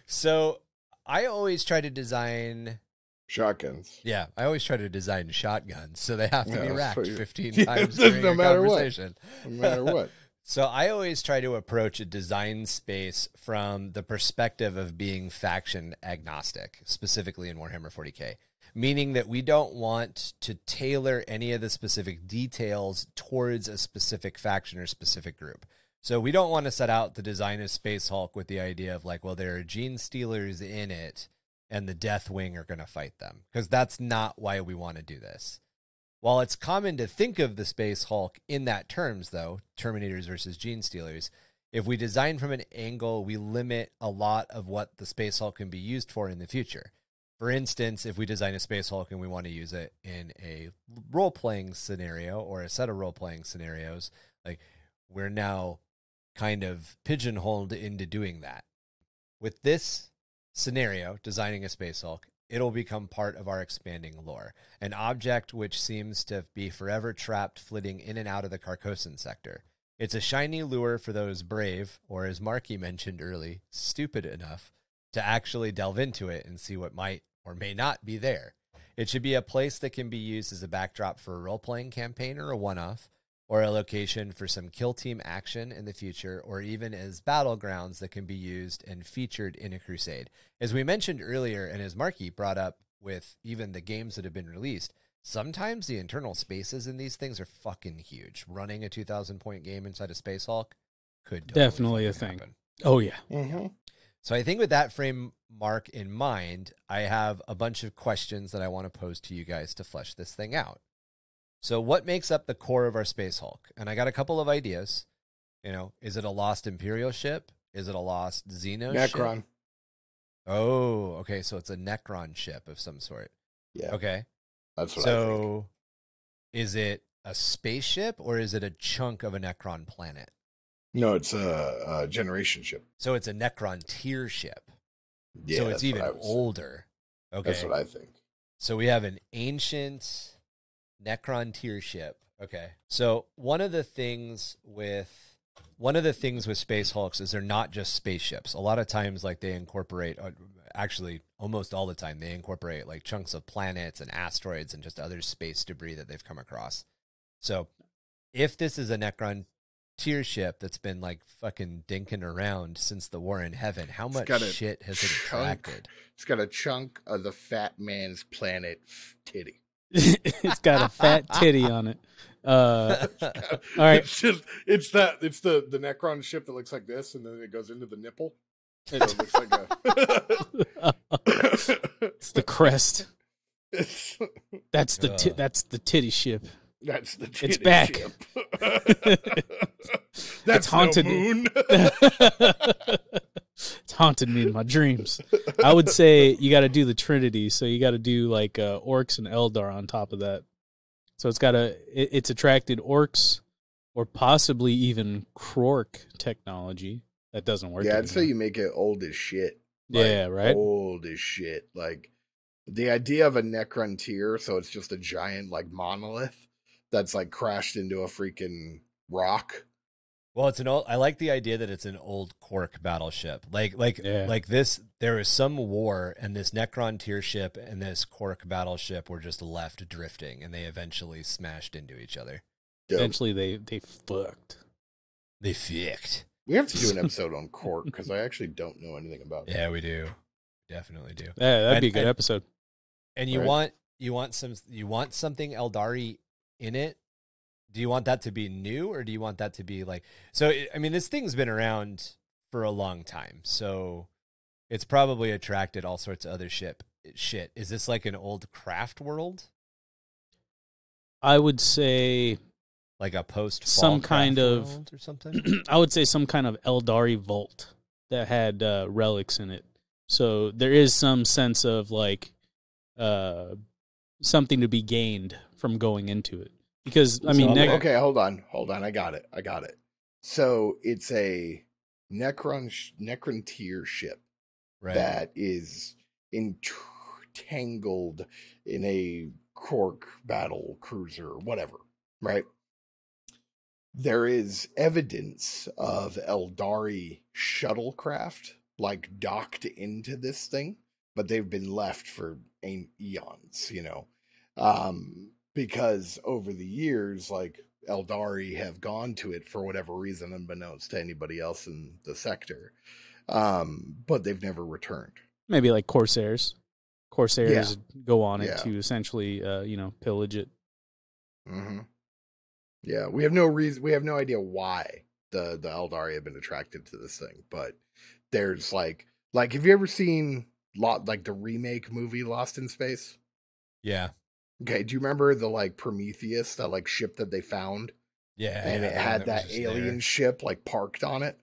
Speaker 1: So I always try to design
Speaker 3: shotguns.
Speaker 1: Yeah, I always try to design shotguns, so they have to be racked 15 times
Speaker 3: no
Speaker 1: during a
Speaker 3: matter
Speaker 1: conversation.
Speaker 3: No matter what.
Speaker 1: So I always try to approach a design space from the perspective of being faction agnostic, specifically in Warhammer 40K, meaning that we don't want to tailor any of the specific details towards a specific faction or specific group. So we don't want to set out the design of Space Hulk with the idea of like, well, there are gene stealers in it and the Death Wing are going to fight them, because that's not why we want to do this. While it's common to think of the Space Hulk in that terms, though, Terminators versus Gene Stealers, if we design from an angle, we limit a lot of what the Space Hulk can be used for in the future. For instance, if we design a Space Hulk and we want to use it in a role-playing scenario or a set of role-playing scenarios, like, we're now kind of pigeonholed into doing that. With this scenario, designing a Space Hulk, it'll become part of our expanding lore, an object which seems to be forever trapped flitting in and out of the Carcosan Sector. It's a shiny lure for those brave, or as Marky mentioned early, stupid enough to actually delve into it and see what might or may not be there. It should be a place that can be used as a backdrop for a role-playing campaign or a one-off, or a location for some kill team action in the future, or even as battlegrounds that can be used and featured in a crusade. As we mentioned earlier, and as Marky brought up with even the games that have been released, sometimes the internal spaces in these things are fucking huge. Running a 2,000-point game inside a Space Hulk could
Speaker 2: definitely a thing.
Speaker 1: Happen.
Speaker 2: Oh, yeah.
Speaker 3: Mm-hmm.
Speaker 1: So I think with that framework in mind, I have a bunch of questions that I want to pose to you guys to flesh this thing out. So what makes up the core of our Space Hulk? And I got a couple of ideas. Is it a lost Imperial ship? Is it a lost Xeno
Speaker 3: Necron
Speaker 1: ship? Oh, okay. So it's a Necron ship of some sort.
Speaker 3: Yeah.
Speaker 1: Okay.
Speaker 3: That's what I think.
Speaker 1: So is it a spaceship or is it a chunk of a Necron planet?
Speaker 3: No, it's a generation ship.
Speaker 1: So it's a Necron tier ship.
Speaker 3: Yeah,
Speaker 1: so it's even older. Okay.
Speaker 3: That's what I think.
Speaker 1: So we have an ancient Necron tier ship. Okay. So one of the things with Space Hulks is they're not just spaceships. A lot of times, like, they incorporate, actually almost all the time, they incorporate like chunks of planets and asteroids and just other space debris that they've come across. So if this is a Necron tier ship that's been like fucking dinking around since the War in Heaven, how much shit has it attracted?
Speaker 3: It's got a chunk of the fat man's planet titty.
Speaker 2: It's got a fat titty on it. All right.
Speaker 3: It's the Necron ship that looks like this, and then it goes into the nipple. So it looks like
Speaker 2: it's the crest. That's the titty ship.
Speaker 3: That's the titty
Speaker 2: It's back.
Speaker 3: Ship. That's
Speaker 2: it's haunted
Speaker 3: no moon.
Speaker 2: It's haunted me in my dreams. I would say you got to do the Trinity, so you got to do like orcs and Eldar on top of that. So it's attracted orcs or possibly even Krork technology. That doesn't work.
Speaker 3: Yeah, I'd say you make it old as shit.
Speaker 2: Yeah, right.
Speaker 3: Old as shit. Like the idea of a Necron tier, so it's just a giant like monolith that's like crashed into a freaking rock.
Speaker 1: Well, I like the idea that it's an old Kork battleship. Like this, there was some war, and this Necron tier ship and this Kork battleship were just left drifting, and they eventually smashed into each other.
Speaker 3: Dope.
Speaker 2: Eventually, they fucked.
Speaker 1: They fucked.
Speaker 3: We have to do an episode on Kork because I actually don't know anything about it.
Speaker 1: Yeah, we do. Definitely do.
Speaker 2: Yeah, that'd be a good episode.
Speaker 1: And you want something Eldari in it. Do you want that to be new, or do you want that to be like... So, I mean, this thing's been around for a long time, so it's probably attracted all sorts of other shit. Is this like an old craft world?
Speaker 2: I would say...
Speaker 1: Like a post-fall
Speaker 2: some kind of...
Speaker 1: world or something?
Speaker 2: I would say some kind of Eldari vault that had relics in it. So there is some sense of like something to be gained from going into it. Because, I mean...
Speaker 3: okay, hold on. I got it. So it's a Necron tier ship.
Speaker 1: Right.
Speaker 3: That is... entangled in a cork battle cruiser, whatever, right? There is evidence of Eldari shuttlecraft like docked into this thing, but they've been left for eons, because over the years, like Eldari have gone to it for whatever reason, unbeknownst to anybody else in the sector, but they've never returned.
Speaker 2: Maybe like Corsairs. Corsairs go on it to essentially, pillage it.
Speaker 3: Mm-hmm. Yeah, we have no reason. We have no idea why the Eldari have been attracted to this thing, but there's like, have you ever seen the remake movie Lost in Space?
Speaker 1: Yeah.
Speaker 3: Okay. Do you remember the Prometheus, that ship that they found?
Speaker 1: Yeah.
Speaker 3: And it had that alien ship parked on it,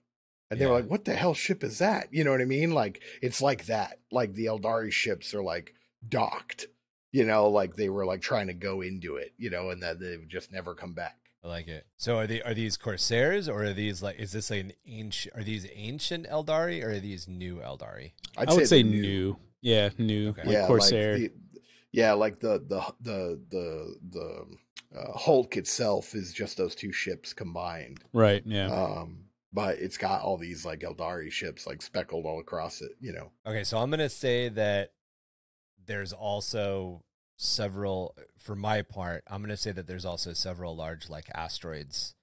Speaker 3: and they were like, "What the hell ship is that?" You know what I mean? It's like that. Like the Eldari ships are docked. They were trying to go into it. And that they've just never come back.
Speaker 1: I like it. So are these Corsairs, or are these is this an ancient? Are these ancient Eldari, or are these new Eldari?
Speaker 3: I would say new.
Speaker 2: Yeah, new.
Speaker 1: Okay.
Speaker 2: Like Corsair.
Speaker 3: The Hulk itself is just those two ships combined.
Speaker 2: Right. Yeah.
Speaker 3: But it's got all these Eldari ships speckled all across it.
Speaker 1: Okay, so I'm gonna say that there's also several. For my part, I'm gonna say that there's also several large asteroids,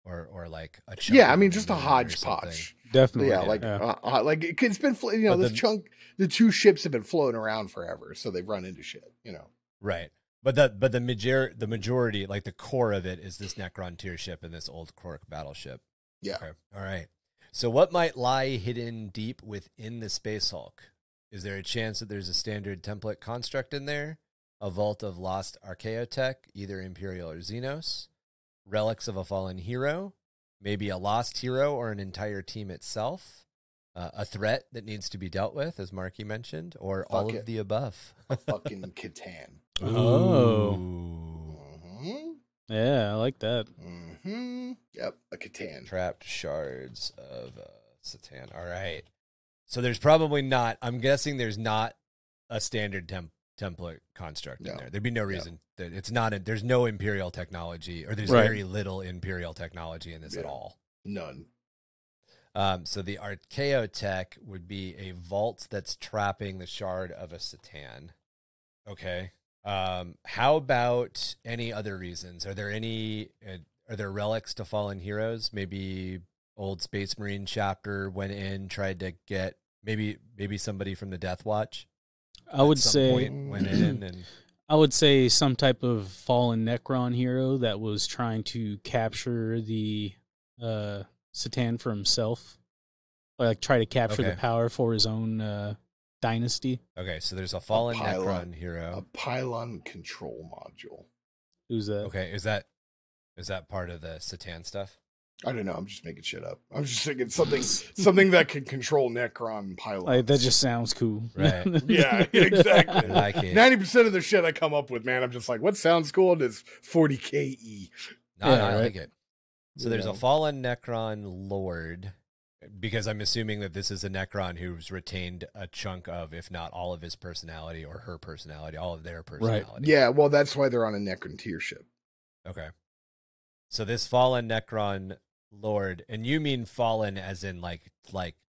Speaker 1: or a chunk.
Speaker 3: Yeah, I mean just a hodgepodge.
Speaker 2: Definitely.
Speaker 3: Yeah, it's been the two ships have been floating around forever, so they've run into shit.
Speaker 1: Right. But the majority, the core of it, is this Necron tier ship and this old Cork battleship.
Speaker 3: Yeah.
Speaker 1: Okay. All right. So what might lie hidden deep within the Space Hulk? Is there a chance that there's a standard template construct in there? A vault of lost archaeotech, either Imperial or Xenos? Relics of a fallen hero? Maybe a lost hero or an entire team itself? A threat that needs to be dealt with, as Marky mentioned? Or all of the above?
Speaker 3: A fucking Catan.
Speaker 2: Oh.
Speaker 3: Mm-hmm.
Speaker 2: Yeah, I like that.
Speaker 3: Mm-hmm. Yep, a Catan.
Speaker 1: Trapped shards of Satan. All right. So there's probably not, I'm guessing there's not a standard template construct in there. There'd be no reason that it's not, there's no Imperial technology, or there's very little Imperial technology in this at all.
Speaker 3: None.
Speaker 1: So the archaeotech would be a vault that's trapping the shard of a Satan. Okay. How about any other reasons? Are there relics to fallen heroes? Maybe old Space Marine chapter went in, tried to get maybe somebody from the Death Watch.
Speaker 2: I would say
Speaker 1: went in, and
Speaker 2: I would say some type of fallen Necron hero that was trying to capture the Satan for himself, try to capture the power for his own dynasty.
Speaker 1: Okay, so there's a fallen Necron hero,
Speaker 3: a pylon control module.
Speaker 2: Who's that?
Speaker 1: Okay, is that part of the Satan stuff?
Speaker 3: I don't know. I'm just making shit up. I'm just thinking something that can control Necron pylons.
Speaker 2: That just sounds cool,
Speaker 1: right?
Speaker 3: Yeah, exactly.
Speaker 1: I like it.
Speaker 3: 90% of the shit I come up with, man, I'm just like, what sounds cool? And it's 40k.
Speaker 1: I like it. So there's a fallen Necron lord, because I'm assuming that this is a Necron who's retained a chunk of, if not all of his personality or her personality, all of their personality.
Speaker 3: Right. Yeah, well, that's why they're on a Necron tier ship. Okay.
Speaker 1: So this fallen Necron lord, and you mean fallen as in like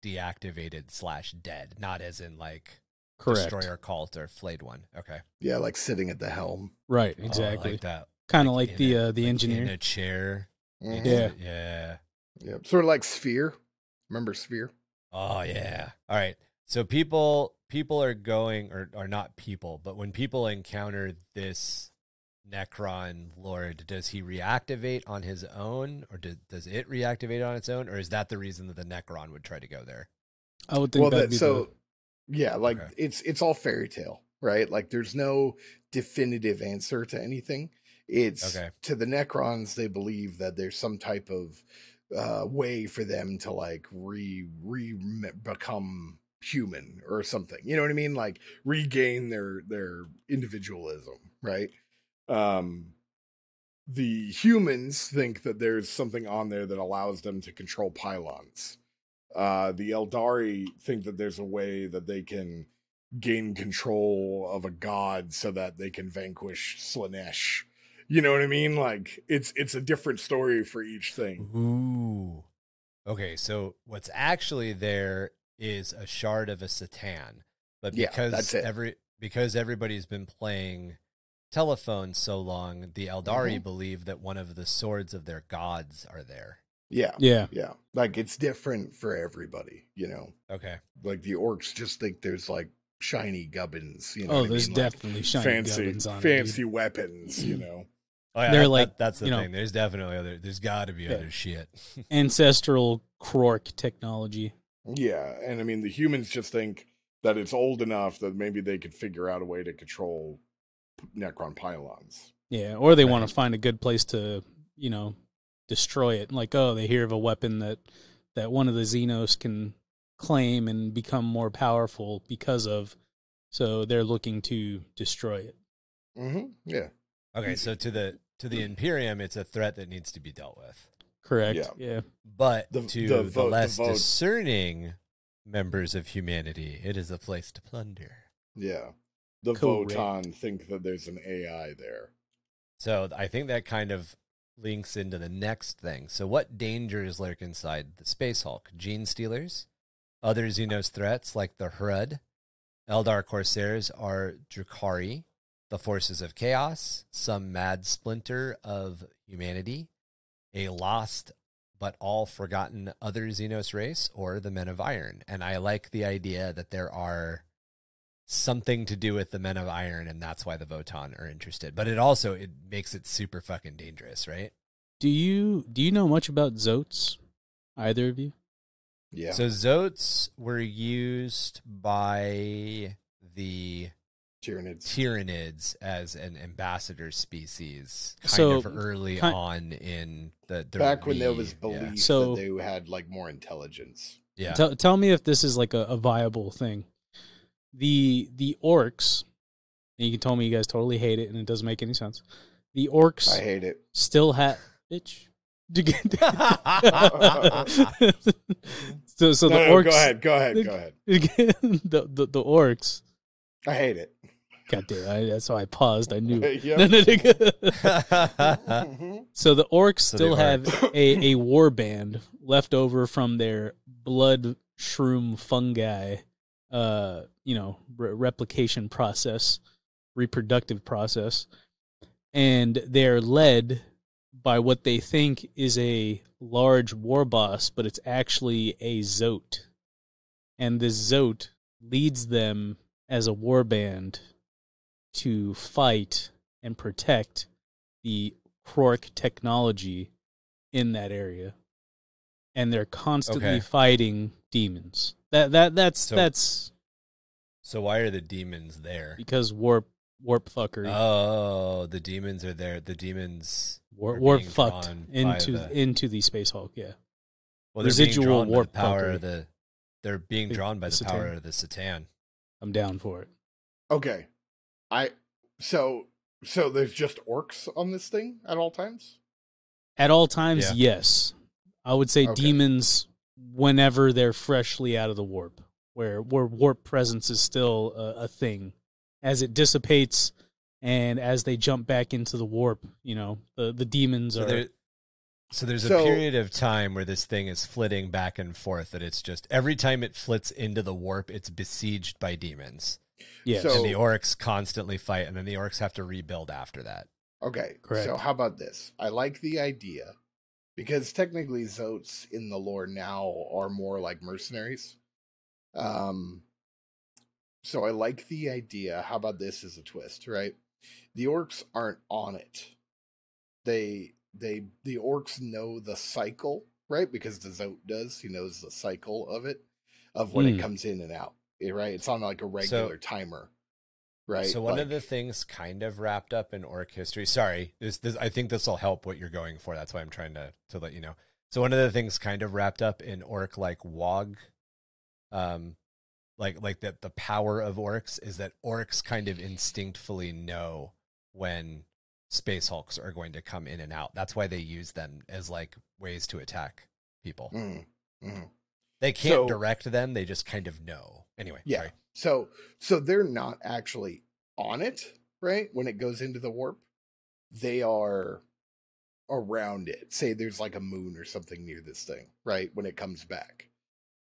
Speaker 1: deactivated / dead, not as in
Speaker 2: correct
Speaker 1: destroyer cult or flayed one. Okay.
Speaker 3: Yeah, sitting at the helm.
Speaker 2: Right, exactly.
Speaker 1: Like that.
Speaker 2: Kind of like the engineer
Speaker 1: in a chair.
Speaker 3: Mm-hmm.
Speaker 1: Yeah.
Speaker 3: Yep. Sort of like Sphere. Remember Sphere?
Speaker 1: Oh yeah. All right. So people are going, or not people, but when people encounter this Necron Lord, does he reactivate on his own, or does it reactivate on its own, or is that the reason that the Necron would try to go there?
Speaker 2: I would think that'd be
Speaker 3: it's all fairy tale, right? There's no definitive answer to anything. It's to the Necrons, they believe that there's some type of way for them to become human or something. You know what I mean? Regain their individualism, right? The humans think that there's something on there that allows them to control pylons. The Eldari think that there's a way that they can gain control of a god so that they can vanquish Slanesh. You know what I mean? Like it's a different story for each thing.
Speaker 1: Ooh. Okay, so what's actually there is a shard of a Satan, but because
Speaker 3: that's it.
Speaker 1: because everybody's been playing telephone so long, the Eldari believe that one of the swords of their gods are there.
Speaker 3: Yeah. Like it's different for everybody, you know.
Speaker 1: Okay.
Speaker 3: Like the orcs just think there's like shiny gubbins, you know.
Speaker 2: Oh, there's definitely
Speaker 3: like
Speaker 2: shiny gubbins on
Speaker 3: fancy
Speaker 2: it,
Speaker 3: weapons, you know.
Speaker 1: Oh, yeah,
Speaker 2: they're like
Speaker 1: that's the thing. There's definitely there's got to be other shit.
Speaker 2: Ancestral Krork technology.
Speaker 3: Yeah, and I mean the humans just think that it's old enough that maybe they could figure out a way to control Necron pylons.
Speaker 2: Yeah, or they want to find a good place to, you know, destroy it. Like, oh, they hear of a weapon that one of the Xenos can claim and become more powerful because of, so they're looking to destroy it.
Speaker 3: Yeah.
Speaker 1: Okay, so to the Imperium, it's a threat that needs to be dealt with.
Speaker 2: Correct. Yeah.
Speaker 1: But the less discerning members of humanity, it is a place to plunder.
Speaker 3: Yeah. The Votan think that there's an AI there.
Speaker 1: So I think that kind of links into the next thing. So what dangers lurk inside the Space Hulk? Gene stealers, other Xenos threats like the Hrud, Eldar Corsairs are Drukhari, the forces of chaos, some mad splinter of humanity, a lost but all forgotten other Xenos race, or the Men of Iron. And I like the idea that there are something to do with the Men of Iron, and that's why the Votan are interested. But it makes it super fucking dangerous, right?
Speaker 2: Do you know much about Zotes? Either of you?
Speaker 3: Yeah.
Speaker 1: So Zotes were used by the Tyranids as an ambassador species, kind of early on in the
Speaker 3: back when there was belief that they had like more intelligence.
Speaker 2: Yeah. Tell me if this is like a viable thing. The orcs, and you can tell me you guys totally hate it and it doesn't make any sense. The orcs,
Speaker 3: I hate it.
Speaker 2: Still have bitch. so the orcs.
Speaker 3: Go ahead.
Speaker 2: The orcs.
Speaker 3: I hate it.
Speaker 2: God damn! That's why I paused. I knew.
Speaker 3: Mm-hmm.
Speaker 2: So the orcs still have a war band left over from their blood shroom fungi, replication process, reproductive process, and they're led by what they think is a large war boss, but it's actually a Zote, and this Zote leads them as a war band to fight and protect the Krork technology in that area, and they're constantly fighting demons. That's.
Speaker 1: So why are the demons there?
Speaker 2: Because warp fuckery.
Speaker 1: Oh, the demons are there. The demons
Speaker 2: warp fucked into the Space Hulk. Yeah.
Speaker 1: Well,
Speaker 2: residual warp
Speaker 1: power. They're being drawn by the power of the Satan.
Speaker 2: I'm down for it.
Speaker 3: Okay. So there's just orcs on this thing at all times?
Speaker 2: At all times, yes. I would say demons whenever they're freshly out of the warp, where warp presence is still a thing. As it dissipates and as they jump back into the warp, the demons are...
Speaker 1: So there's a period of time where this thing is flitting back and forth, that it's just, every time it flits into the warp, it's besieged by demons.
Speaker 2: Yes.
Speaker 1: And the orcs constantly fight, and then the orcs have to rebuild after that.
Speaker 3: Okay,
Speaker 2: correct.
Speaker 3: So how about this? I like the idea, because technically Zotes in the lore now are more like mercenaries. So I like the idea. How about this as a twist, right? The orcs aren't on it. The orcs know the cycle, right? Because the Zote does. He knows the cycle of it, of when it comes in and out. Right? It's on like a regular timer, right?
Speaker 1: So one of the things kind of wrapped up in orc history. Sorry, this I think this will help what you're going for. That's why I'm trying to let you know. So one of the things kind of wrapped up in orc like WoG, like that the power of orcs is that orcs kind of instinctively know when Space Hulks are going to come in and out. That's why they use them as like ways to attack people. They can't direct them. They just kind of know. Anyway, sorry.
Speaker 3: So they're not actually on it, right? When it goes into the warp, they are around it. Say there's like a moon or something near this thing, right? When it comes back,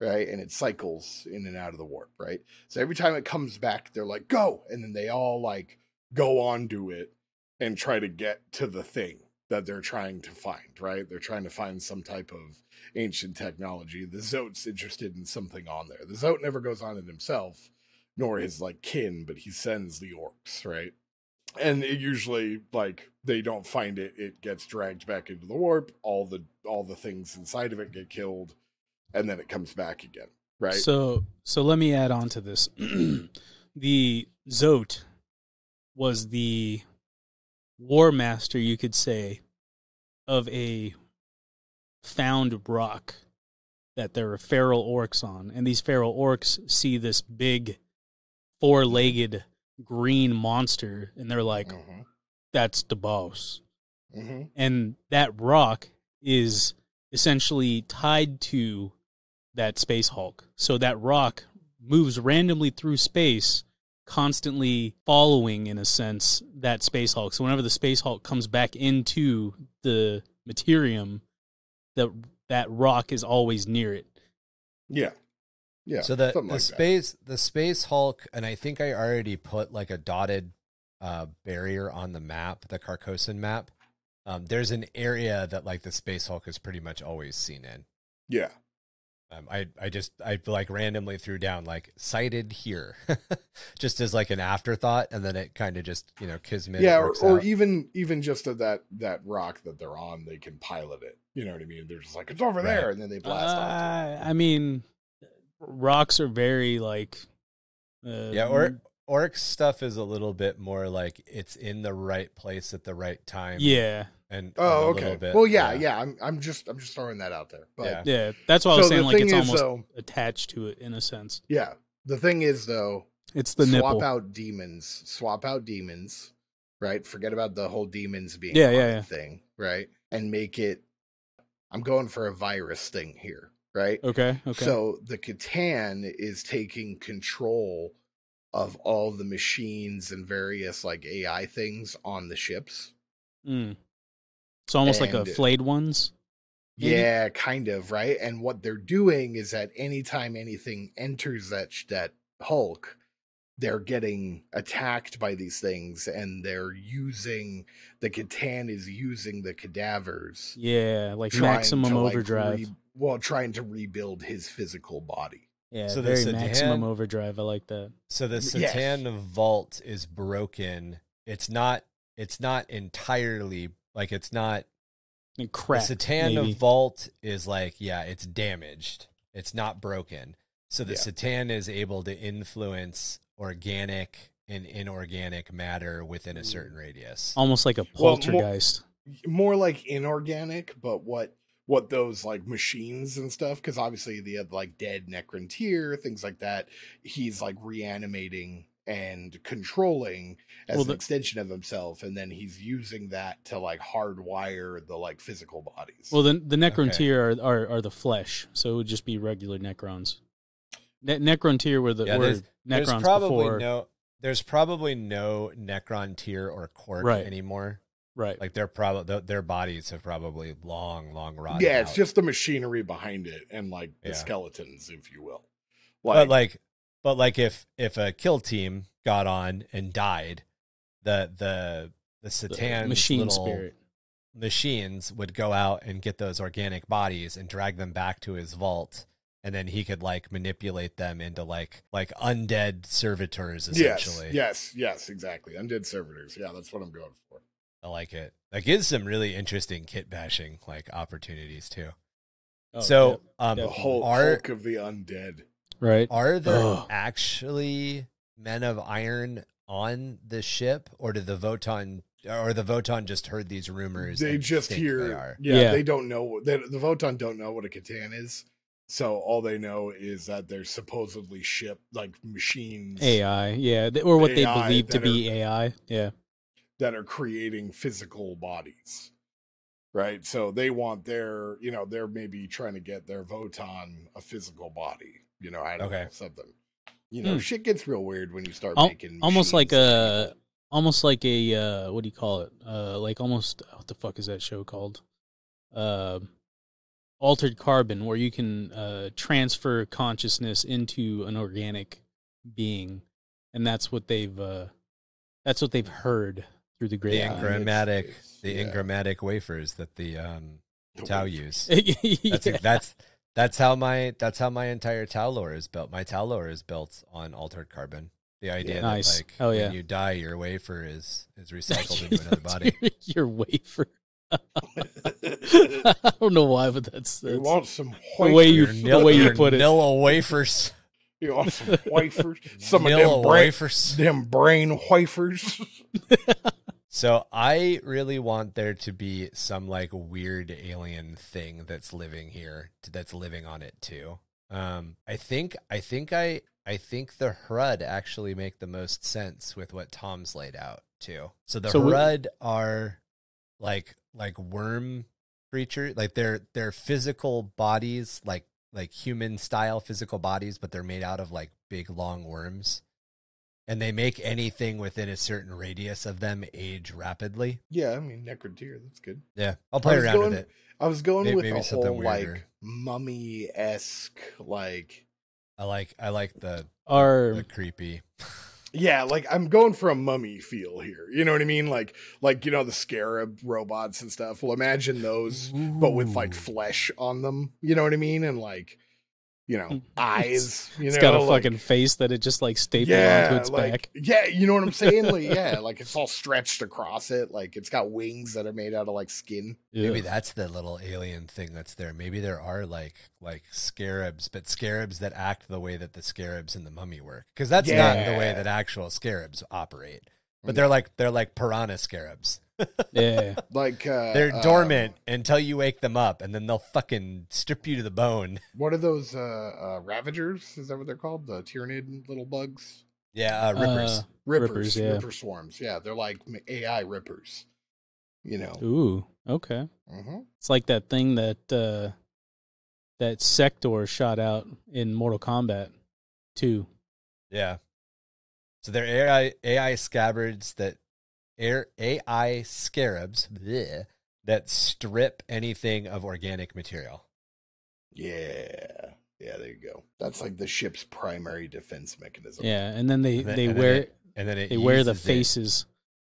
Speaker 3: right? And it cycles in and out of the warp, right? So every time it comes back, they're like, go! And then they all like go onto it and try to get to the thing that they're trying to find, right? They're trying to find some type of ancient technology. The Zote's interested in something on there. The Zote never goes on it himself, nor his like kin, but he sends the orcs, right? And it usually, like, they don't find it. It gets dragged back into the warp. All the things inside of it get killed, and then it comes back again, right?
Speaker 2: So let me add on to this. The Zote was the war master, you could say, of a found rock that there are feral orcs on, and these feral orcs see this big four-legged green monster, and they're like, that's the boss. And that rock is essentially tied to that Space Hulk. So that rock moves randomly through space, constantly following, in a sense, that Space Hulk. So whenever the Space Hulk comes back into the Materium, that rock is always near it.
Speaker 3: Yeah. Yeah.
Speaker 1: So the Space Hulk, and I think I already put like a dotted barrier on the map, the Carcosan map. There's an area that like the Space Hulk is pretty much always seen in.
Speaker 3: Yeah.
Speaker 1: I like randomly threw down like sighted here, just as like an afterthought, and then it kind of just kismet.
Speaker 3: Yeah, or even just at that rock that they're on, they can pilot it. You know what I mean? They're just like, it's over there, and then they blast off.
Speaker 2: I mean, rocks are very like
Speaker 1: orc stuff is a little bit more like it's in the right place at the right time.
Speaker 2: Yeah.
Speaker 1: And
Speaker 3: okay. Well, yeah. I'm just throwing that out there. But
Speaker 2: yeah, that's what I was saying. Like it's almost
Speaker 3: though,
Speaker 2: attached to it in a sense.
Speaker 3: Yeah. The thing is, though,
Speaker 2: it's the
Speaker 3: swap
Speaker 2: nipple.
Speaker 3: Swap out demons, right? Forget about the whole demons being thing, right? And make it. I'm going for a virus thing here, right?
Speaker 2: Okay.
Speaker 3: So the Catan is taking control of all the machines and various like AI things on the ships.
Speaker 2: It's almost like a flayed ones.
Speaker 3: Maybe? Yeah, kind of, right? And what they're doing is that anytime anything enters that Hulk, they're getting attacked by these things, and they're using the Catan is using the cadavers.
Speaker 2: Yeah, like maximum overdrive.
Speaker 3: Trying to rebuild his physical body.
Speaker 2: Yeah, so very maximum overdrive. I like that.
Speaker 1: So the Satan vault is broken. It's not entirely like it's not
Speaker 2: cracked.
Speaker 1: The Satan vault is like, it's damaged. It's not broken. So the Satan is able to influence organic and inorganic matter within a certain radius.
Speaker 2: Almost like a poltergeist.
Speaker 3: More like inorganic, but what those like machines and stuff, because obviously the like dead Necrontyr, things like that, he's like reanimating and controlling as an extension of himself, and then he's using that to like hardwire the like physical bodies.
Speaker 2: Well, the Necrontyr are the flesh, so it would just be regular Necrons. Necrontyr were Necrons before.
Speaker 1: There's probably no Necrontyr or Korg anymore.
Speaker 2: Right.
Speaker 1: Like their bodies have probably long rotted.
Speaker 3: Yeah, it's just the machinery behind it and like the skeletons, if you will.
Speaker 1: But if a kill team got on and died, the Satan's
Speaker 2: machine spirit
Speaker 1: machines would go out and get those organic bodies and drag them back to his vault, and then he could like manipulate them into like undead servitors, essentially.
Speaker 3: Yes, exactly. Undead servitors. Yeah, that's what I'm going for.
Speaker 1: I like it. That gives some really interesting kit bashing like opportunities too. The
Speaker 3: whole Hulk of the undead.
Speaker 2: Right.
Speaker 1: Are there actually men of iron on the ship, or do the Votan just heard these rumors?
Speaker 3: They just hear they are? Yeah, they don't know. The Votan don't know what a Catan is, so all they know is that they're supposedly ship like machines,
Speaker 2: AI, or what they believe to be AI,
Speaker 3: that are creating physical bodies. Right, so they want they're maybe trying to get their Votan a physical body. I don't know, something. You know, shit gets real weird when you start making
Speaker 2: almost like
Speaker 3: machines.
Speaker 2: a what do you call it? Like almost what the fuck is that show called? Altered Carbon, where you can transfer consciousness into an organic being, and that's what they've heard through the great
Speaker 1: engrammatic wafers that the Tau use.
Speaker 2: Yeah.
Speaker 1: That's how my entire Tau lore is built. My Tau lore is built on altered carbon. The idea that like when you die, your wafer is recycled into another body.
Speaker 2: Your wafer. I don't know why, but that's
Speaker 3: you want some
Speaker 2: the way you put it.
Speaker 1: Vanilla wafers.
Speaker 3: You want some wafers? Some of them wafers. Them brain wafers.
Speaker 1: So I really want there to be some like weird alien thing that's living here, that's living on it too. I think the Hrud actually make the most sense with what Tom's laid out too. So the Hrud are like worm creatures, like they're physical bodies, like human style physical bodies, but they're made out of like big long worms. And they make anything within a certain radius of them age rapidly.
Speaker 3: Yeah, I mean, Necroteer, that's good.
Speaker 1: Yeah, I'll play around with it.
Speaker 3: I was going with
Speaker 1: maybe
Speaker 3: a whole, like, mummy-esque, like...
Speaker 1: I like the creepy...
Speaker 3: Yeah, like, I'm going for a mummy feel here. You know what I mean? Like you know, the scarab robots and stuff. Well, imagine those, but with, like, flesh on them. You know what I mean? And, like... You know, eyes.
Speaker 2: It's got a fucking face that it just like stapled onto its back.
Speaker 3: Yeah, you know what I'm saying? Like, yeah, like it's all stretched across it. Like it's got wings that are made out of like skin.
Speaker 1: Maybe that's the little alien thing that's there. Maybe there are like scarabs, but scarabs that act the way that the scarabs in the Mummy work. Because that's not the way that actual scarabs operate. But they're like piranha scarabs.
Speaker 2: Yeah,
Speaker 3: like
Speaker 1: they're dormant until you wake them up, and then they'll fucking strip you to the bone.
Speaker 3: What are those ravagers? Is that what they're called? The Tyranid little bugs?
Speaker 1: Yeah,
Speaker 3: rippers.
Speaker 2: Yeah.
Speaker 3: Ripper swarms. Yeah, they're like AI rippers. You know.
Speaker 2: Ooh, okay.
Speaker 3: Mm-hmm.
Speaker 2: It's like that thing that Sector shot out in Mortal Kombat 2.
Speaker 1: Yeah. So they're AI scabbards that. AI scarabs that strip anything of organic material.
Speaker 3: Yeah, there you go. That's like the ship's primary defense mechanism.
Speaker 2: Yeah, and then they wear the faces.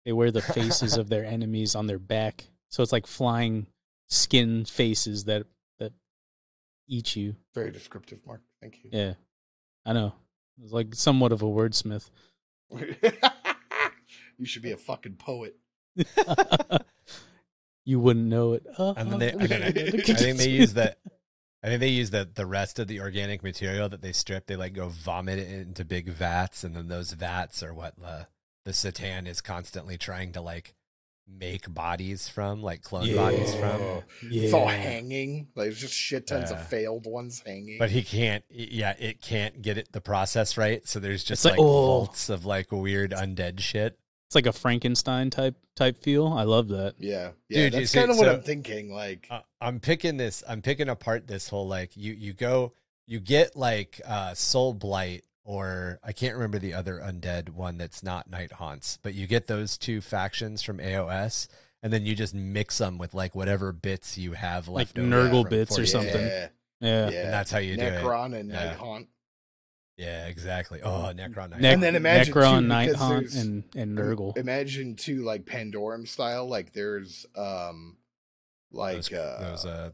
Speaker 2: They wear the faces of their enemies on their back. So it's like flying skin faces that eat you.
Speaker 3: Very descriptive, Mark. Thank you.
Speaker 2: Yeah, I know. It was like somewhat of a wordsmith.
Speaker 3: You should be a fucking poet.
Speaker 2: You wouldn't know it.
Speaker 1: And then I think they use that. I think they use the rest of the organic material that they strip. They like go vomit it into big vats, and then those vats are what the Satan is constantly trying to like make bodies from, like clone bodies from.
Speaker 3: Yeah. It's all hanging. Like there's just shit tons of failed ones hanging.
Speaker 1: But he can't. It can't get the process right. So there's just like vaults of like weird undead shit.
Speaker 2: It's like a Frankenstein type feel. I love that.
Speaker 3: Yeah.
Speaker 1: Dude,
Speaker 3: that's kind of what I'm thinking. Like,
Speaker 1: I'm picking apart this whole like you get like Soul Blight, or I can't remember the other undead one that's not Night Haunts, but you get those two factions from AOS, and then you just mix them with like whatever bits you have left,
Speaker 2: like Nurgle bits or something.
Speaker 3: Yeah,
Speaker 1: and that's how you do it.
Speaker 3: Necron and Night Haunt.
Speaker 1: Yeah, exactly. Oh, Necron, Night
Speaker 3: and then imagine
Speaker 2: Necron,
Speaker 3: too,
Speaker 2: Night Haunt, and Nurgle.
Speaker 3: Imagine too, like Pandorum style. Like there's like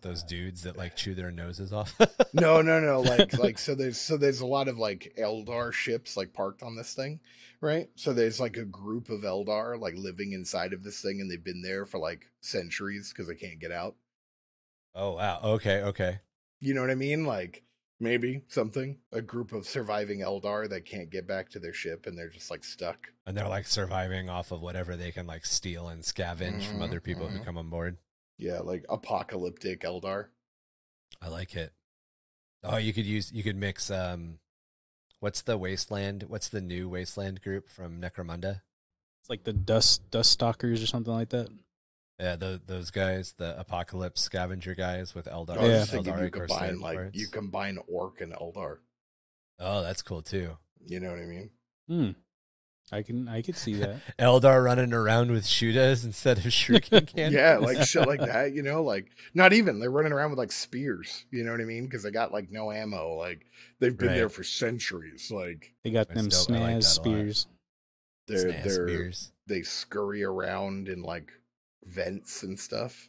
Speaker 1: those dudes that like chew their noses off.
Speaker 3: No. Like so there's a lot of like Eldar ships like parked on this thing, right? So there's like a group of Eldar like living inside of this thing, and they've been there for like centuries because they can't get out.
Speaker 1: Oh wow. Okay.
Speaker 3: You know what I mean? Like. Maybe a group of surviving Eldar that can't get back to their ship, and they're just like stuck.
Speaker 1: And they're like surviving off of whatever they can like steal and scavenge from other people who come on board.
Speaker 3: Yeah, like apocalyptic Eldar.
Speaker 1: I like it. Oh, you could mix what's the Wasteland? What's the new Wasteland group from Necromunda?
Speaker 2: It's like the Dust Stalkers or something like that.
Speaker 1: Yeah, those guys, the Apocalypse Scavenger guys with Eldar.
Speaker 3: I was thinking you combine Orc and Eldar.
Speaker 1: Oh, that's cool too.
Speaker 3: You know what I mean?
Speaker 2: I could see that.
Speaker 1: Eldar running around with shootas instead of shuriken cannons.
Speaker 3: Yeah, like shit like that, you know, like not even they're running around with like spears, you know what I mean? Because they got like no ammo, like they've been there for centuries. Like
Speaker 2: they got them snaz spears.
Speaker 3: They scurry around in like vents and stuff,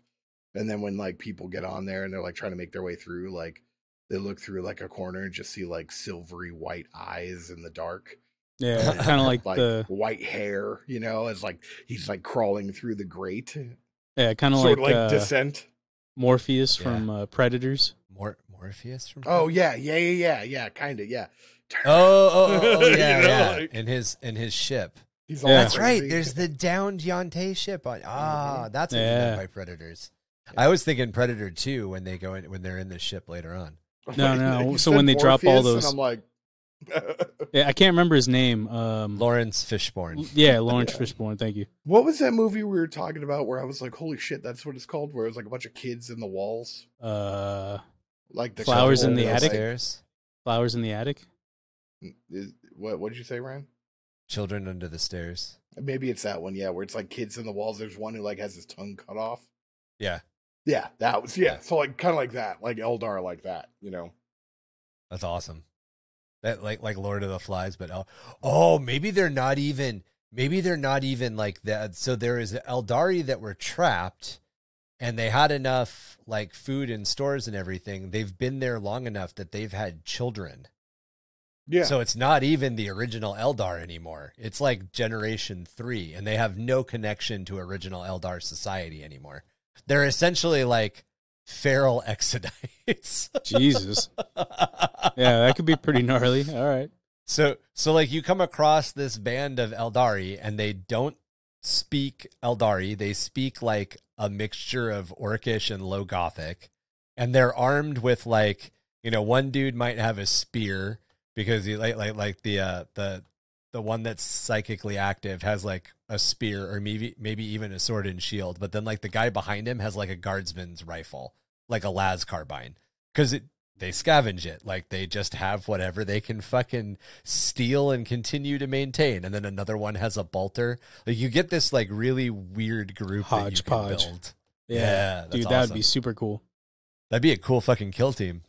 Speaker 3: and then when like people get on there and they're like trying to make their way through, like they look through like a corner and just see like silvery white eyes in the dark.
Speaker 2: Yeah, kind of like the
Speaker 3: white hair, you know, as like he's like crawling through the grate.
Speaker 2: Yeah, kind of
Speaker 3: like Descent.
Speaker 2: Morpheus from Predators.
Speaker 1: Morpheus from
Speaker 3: Predators? Yeah, kind of, yeah.
Speaker 1: Oh, yeah, you know, yeah. Like, in his ship. That's
Speaker 3: crazy.
Speaker 1: Right. There's the downed Yontai ship on. That's what you meant by Predators. Yeah. I was thinking Predator 2 when they go in, when they're in the ship later on.
Speaker 2: No. So when they drop all those,
Speaker 3: and I'm like.
Speaker 2: Yeah, I can't remember his name.
Speaker 1: Lawrence Fishburne.
Speaker 2: Yeah, Lawrence Fishburne. Thank you.
Speaker 3: What was that movie we were talking about where I was like, "Holy shit, that's what it's called"? Where it was like a bunch of kids in the walls.
Speaker 2: Like the Flowers in the Attic.
Speaker 1: Stairs.
Speaker 2: Flowers in the Attic.
Speaker 3: What did you say, Ryan?
Speaker 1: Children Under the Stairs.
Speaker 3: Maybe it's that one. Yeah, where it's like kids in the walls. There's one who like has his tongue cut off.
Speaker 1: Yeah.
Speaker 3: Yeah, that was So like kind of like that, like Eldar, like that. You know.
Speaker 1: That's awesome. That like Lord of the Flies, but maybe they're not even like that. So there is Eldari that were trapped, and they had enough like food and stores and everything. They've been there long enough that they've had children. Yeah. So it's not even the original Eldar anymore. It's like Generation 3, and they have no connection to original Eldar society anymore. They're essentially like feral exodites.
Speaker 2: Jesus. Yeah, that could be pretty gnarly. All right.
Speaker 1: So like you come across this band of Eldari, and they don't speak Eldari. They speak like a mixture of Orcish and Low Gothic, and they're armed with like, you know, one dude might have a spear because he like the one that's psychically active has like a spear or maybe even a sword and shield, but then like the guy behind him has like a guardsman's rifle, like a las carbine, because they scavenge it. Like they just have whatever they can fucking steal and continue to maintain. And then another one has a bolter. Like you get this like really weird group that you can build. Yeah,
Speaker 2: dude, that would be super cool.
Speaker 1: That'd be a cool fucking kill team,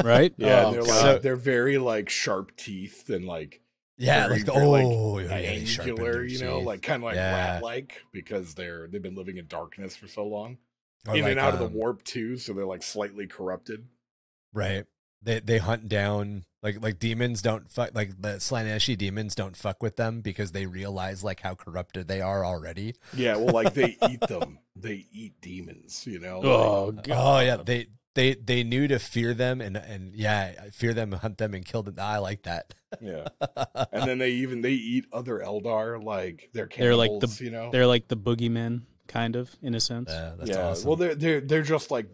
Speaker 2: right?
Speaker 3: Yeah, they're very like sharp teeth and like angular, you know, like kind of like rat-like because they've been living in darkness for so long, in and out of the warp too, so they're like slightly corrupted.
Speaker 1: Right. They hunt down like demons don't fuck, like the Slaaneshi demons don't fuck with them because they realize like how corrupted they are already.
Speaker 3: Yeah, well, like they eat them. They eat demons, you know.
Speaker 2: Oh god.
Speaker 1: Oh yeah, they knew to fear them and fear them, hunt them, and kill them. I like that.
Speaker 3: Yeah, and then they eat other Eldar, like they're cannibals, you know.
Speaker 2: They're like the boogeymen, kind of, in a sense.
Speaker 1: That's awesome.
Speaker 3: Well, they're just like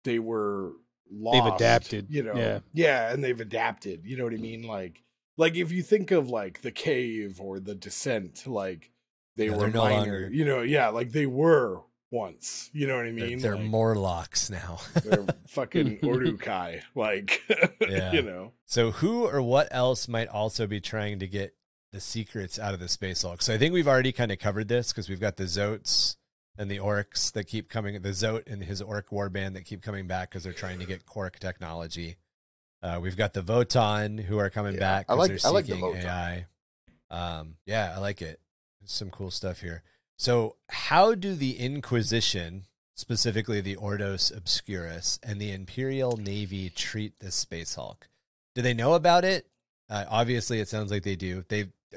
Speaker 3: they were lost.
Speaker 2: They've adapted,
Speaker 3: you know. Yeah, and they've adapted. You know what I mean? Like if you think of like the Cave or the Descent, like they were
Speaker 1: no
Speaker 3: minor,
Speaker 1: longer,
Speaker 3: you know. Yeah, like they were once. You know what I mean?
Speaker 1: They're
Speaker 3: like,
Speaker 1: Morlocks now.
Speaker 3: They're fucking Uruk-hai, like you know.
Speaker 1: So who or what else might also be trying to get the secrets out of the Space Hulk? So I think we've already kind of covered this because we've got the Zotes and the Orcs that keep coming, the Zote and his Orc warband that keep coming back because they're trying to get Kork technology. We've got the Votan who are coming back because they're seeking AI. I like it. There's some cool stuff here. So how do the Inquisition, specifically the Ordos Obscurus, and the Imperial Navy treat this Space Hulk? Do they know about it? Obviously, it sounds like they do.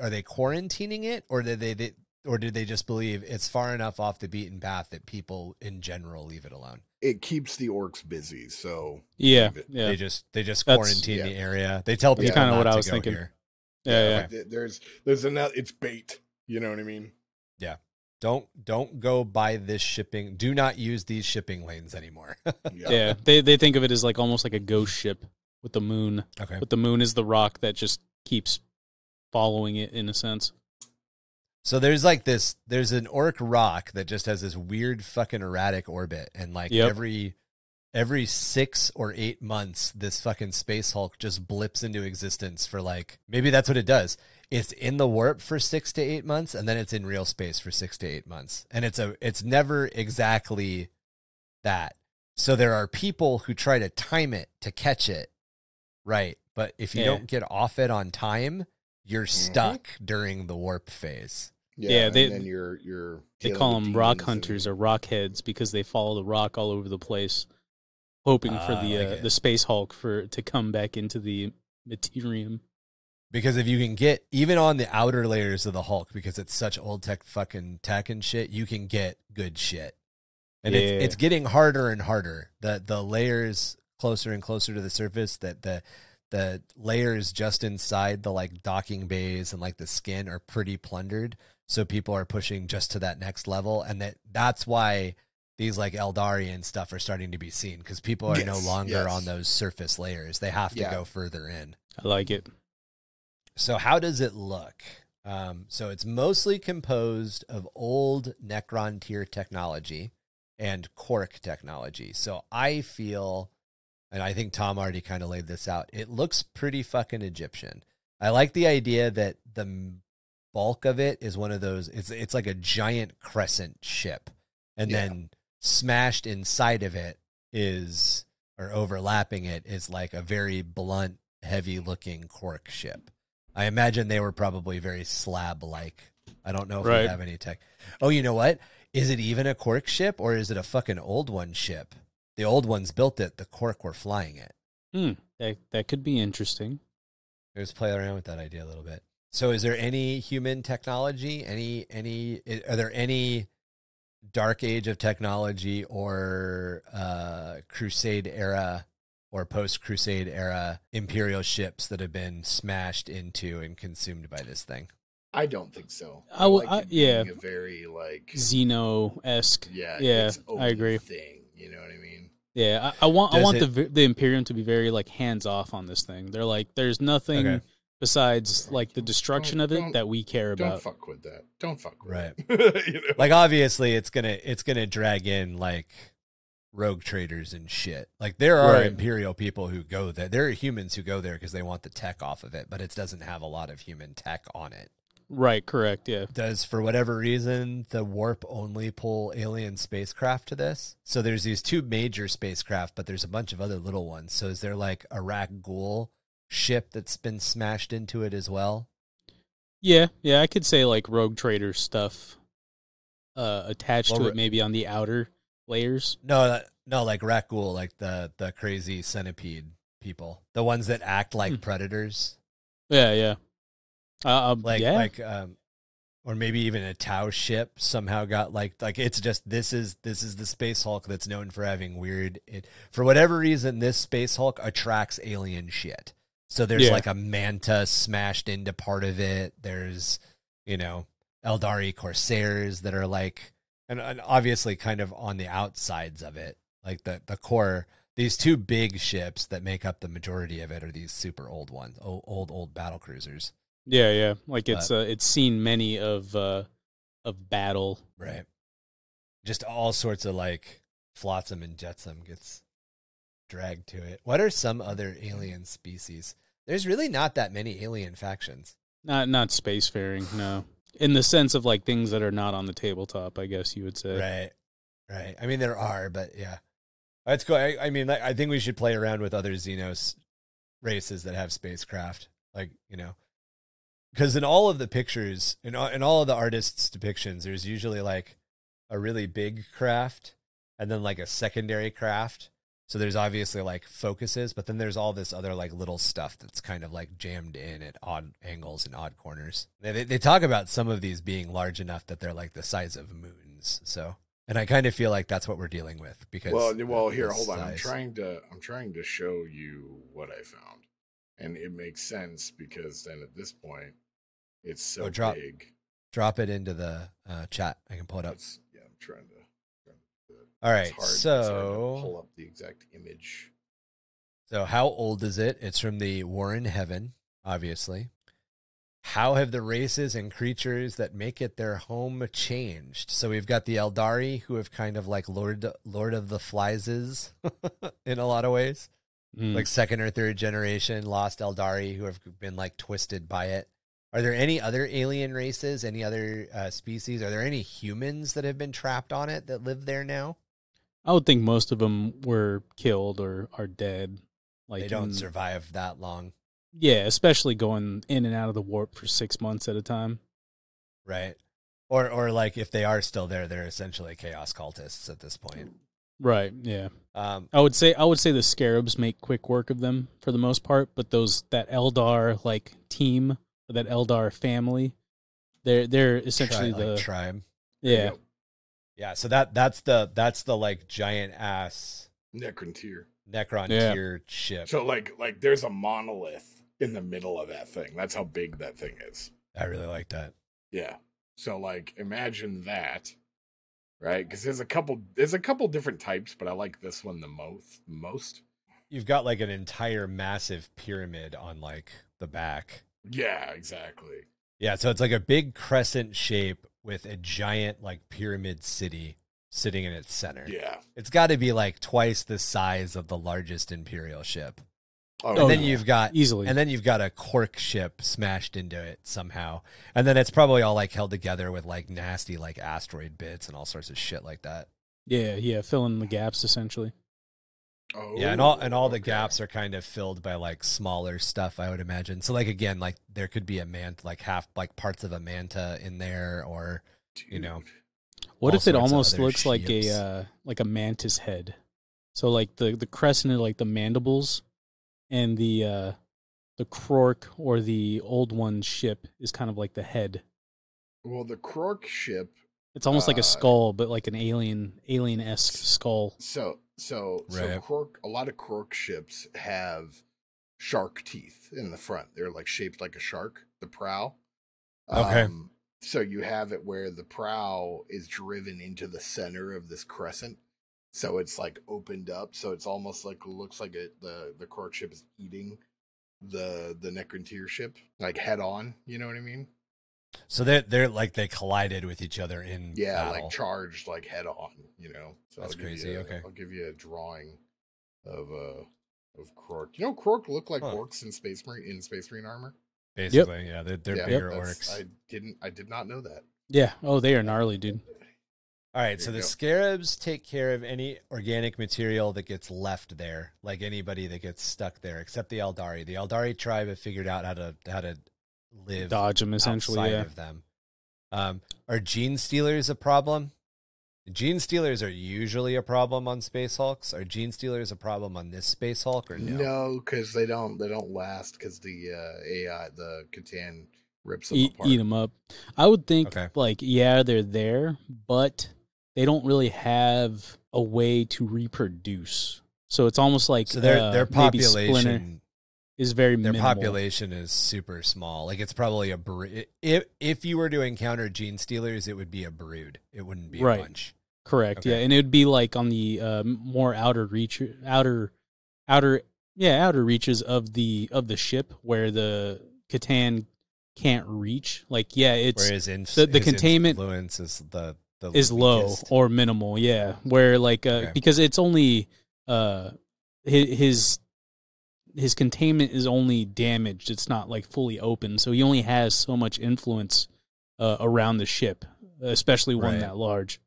Speaker 1: Are they quarantining it, or did they just believe it's far enough off the beaten path that people in general leave it alone?
Speaker 3: It keeps the orcs busy, so
Speaker 1: they just quarantine the area. They tell people
Speaker 2: kind of what I was
Speaker 1: thinking.
Speaker 2: Here.
Speaker 3: Yeah. Like there's enough. It's bait. You know what I mean?
Speaker 1: Yeah. Don't go by this shipping. Do not use these shipping lanes anymore.
Speaker 2: Yeah. They think of it as like almost like a ghost ship with the moon.
Speaker 1: Okay.
Speaker 2: But the moon is the rock that just keeps following it in a sense.
Speaker 1: So there's an orc rock that just has this weird fucking erratic orbit, and like every every 6 or 8 months, this fucking Space Hulk just blips into existence for like, maybe that's what it does. It's in the warp for 6 to 8 months, and then it's in real space for 6 to 8 months. And it's never exactly that. So there are people who try to time it to catch it, right? But if you don't get off it on time, you're stuck during the warp phase.
Speaker 2: Yeah,
Speaker 3: and then you're
Speaker 2: they call them rock hunters or rock heads because they follow the rock all over the place, hoping for the Space Hulk to come back into the materium.
Speaker 1: Because if you can get, even on the outer layers of the Hulk, because it's such old fucking tech and shit, you can get good shit. And it's getting harder and harder. The layers closer and closer to the surface, that the layers just inside the like docking bays and like the skin are pretty plundered. So people are pushing just to that next level. And that's why these like Eldari and stuff are starting to be seen, because people are no longer on those surface layers. They have to go further in.
Speaker 2: I like it.
Speaker 1: So how does it look? So it's mostly composed of old Necron tier technology and Cork technology. So I feel, and I think Tom already kind of laid this out, it looks pretty fucking Egyptian. I like the idea that the bulk of it is one of those, it's like a giant crescent ship. And then smashed inside of it is, or overlapping it, is like a very blunt, heavy-looking Cork ship. I imagine they were probably very slab-like. I don't know if we have any tech. Oh, you know what? Is it even a Cork ship, or is it a fucking old one ship? The old ones built it. The Cork were flying it.
Speaker 2: That could be interesting.
Speaker 1: Let's play around with that idea a little bit. So is there any human technology? Are there any Dark Age of technology or Crusade era or post-Crusade era Imperial ships that have been smashed into and consumed by this thing?
Speaker 3: I don't think so.
Speaker 2: I like
Speaker 3: being a very like
Speaker 2: Xeno-esque. Yeah, I agree.
Speaker 3: Thing, you know what I mean?
Speaker 2: Yeah, I want the Imperium to be very like hands off on this thing. They're like, there's nothing besides like the destruction of it that we care about.
Speaker 3: Don't fuck with that. Don't fuck with
Speaker 1: it.
Speaker 3: You know?
Speaker 1: Like obviously it's gonna drag in like rogue traders and shit. Like there are Imperial people who go there. There are humans who go there because they want the tech off of it, but it doesn't have a lot of human tech on it.
Speaker 2: Right, correct, yeah.
Speaker 1: Does, for whatever reason, the warp only pull alien spacecraft to this? So there's these 2 major spacecraft, but there's a bunch of other little ones. So is there like a Rakghoul ship that's been smashed into it as well?
Speaker 2: Yeah, I could say like rogue trader stuff attached to it, maybe on the outer layers.
Speaker 1: No, like Rakghoul, like the crazy centipede people, the ones that act like predators.
Speaker 2: Yeah.
Speaker 1: Or maybe even a Tau ship somehow got like it's just this is the Space Hulk that's known for having for whatever reason this Space Hulk attracts alien shit. So there's like a manta smashed into part of it. There's Eldari Corsairs that are like, and obviously kind of on the outsides of it, like the core. These 2 big ships that make up the majority of it are these super old ones, old battle cruisers.
Speaker 2: Yeah. Like it's seen many of battle.
Speaker 1: Right. Just all sorts of like flotsam and jetsam gets dragged to it. What are some other alien species? There's really not that many alien factions.
Speaker 2: Not spacefaring, no. In the sense of like things that are not on the tabletop, I guess you would say.
Speaker 1: Right. I mean, there are, but yeah. Let's go. I mean, I think we should play around with other Xenos races that have spacecraft. Like, because in all of the pictures, in all of the artists' depictions, there's usually like a really big craft and then like a secondary craft. So there's obviously like focuses, but then there's all this other like little stuff that's kind of like jammed in at odd angles and odd corners. They talk about some of these being large enough that they're like the size of moons. So, and I kind of feel like that's what we're dealing with because
Speaker 3: well, here, hold on. I'm trying to show you what I found, and it makes sense because then at this point, it's so big.
Speaker 1: Drop it into the chat. I can pull it up.
Speaker 3: I'm trying to.
Speaker 1: All right, so
Speaker 3: pull up the exact image.
Speaker 1: So how old is it? It's from the War in Heaven, obviously. How have the races and creatures that make it their home changed? So we've got the Eldari, who have kind of like Lord of the Flies in a lot of ways. Like second or third generation lost Eldari who have been like twisted by it. Are there any other alien races, any other species? Are there any humans that have been trapped on it that live there now?
Speaker 2: I would think most of them were killed or are dead. Like
Speaker 1: they don't survive that long.
Speaker 2: Yeah, especially going in and out of the warp for 6 months at a time.
Speaker 1: Right. Or like if they are still there, they're essentially chaos cultists at this point.
Speaker 2: Right, yeah. I would say the scarabs make quick work of them for the most part, but that Eldar like team, that Eldar family, they're essentially the
Speaker 1: tribe.
Speaker 2: Yeah.
Speaker 1: Yeah, so that's the like giant ass
Speaker 3: Necron
Speaker 1: tier ship.
Speaker 3: So like there's a monolith in the middle of that thing. That's how big that thing is.
Speaker 1: I really like that.
Speaker 3: Yeah. So like imagine that, right? Because there's a couple different types, but I like this one the most.
Speaker 1: You've got like an entire massive pyramid on like the back.
Speaker 3: Yeah, exactly.
Speaker 1: Yeah, so it's like a big crescent shape with a giant like pyramid city sitting in its center.
Speaker 3: Yeah.
Speaker 1: It's got to be like twice the size of the largest Imperial ship.
Speaker 3: Oh,
Speaker 1: and then you've got
Speaker 2: easily.
Speaker 1: And then you've got a Cork ship smashed into it somehow. And then it's probably all like held together with like nasty like asteroid bits and all sorts of shit like that.
Speaker 2: Yeah, fill in the gaps essentially.
Speaker 3: Oh,
Speaker 1: yeah, and all the gaps are kind of filled by like smaller stuff, I would imagine. So like again, like there could be a manta, like half like parts of a manta in there, or you know.
Speaker 2: What if it almost looks like a mantis head? So like the crescent, like the mandibles, and the Krork or the old one ship is kind of like the head.
Speaker 3: Well, the Krork ship,
Speaker 2: it's almost like a skull, but like an alien-esque skull.
Speaker 3: So Krork, a lot of Krork ships have shark teeth in the front. They're like shaped like a shark, the prow.
Speaker 1: Okay.
Speaker 3: So you have it where the prow is driven into the center of this crescent. So it's like opened up. So it's almost like looks like the Krork ship is eating the Necron ship, like head on. You know what I mean?
Speaker 1: So they're like they collided with each other in battle.
Speaker 3: Like charged like head on. You know, so
Speaker 1: that's crazy. Okay,
Speaker 3: I'll give you a drawing of Krork. You know, Krork look like orcs in Space Marine armor.
Speaker 1: Basically, yeah, they're bigger orcs.
Speaker 3: I did not know that.
Speaker 2: Yeah. Oh, they are gnarly, dude.
Speaker 1: All right, so the scarabs take care of any organic material that gets left there, like anybody that gets stuck there, except the Eldari. The Eldari tribe have figured out how to live,
Speaker 2: dodge them essentially.
Speaker 1: Of them. Are gene stealers a problem? Gene stealers are usually a problem on Space Hulks. Are gene stealers a problem on this Space Hulk or no?
Speaker 3: No, because they don't last because the AI, the Catan, rips them apart.
Speaker 2: Eat them up. I would think they're there, but they don't really have a way to reproduce. So it's almost like
Speaker 1: their population
Speaker 2: is very minimal.
Speaker 1: Their population is super small. Like it's probably a brood. If you were to encounter gene stealers, it would be a brood. It wouldn't be a bunch.
Speaker 2: Correct.
Speaker 1: Okay.
Speaker 2: Yeah, and it would be like on the more outer reaches of the ship where the Catan can't reach. Like it's the containment
Speaker 1: influence is
Speaker 2: is low or minimal. Yeah, where because it's only his containment is only damaged. It's not like fully open, so he only has so much influence around the ship, especially one that large.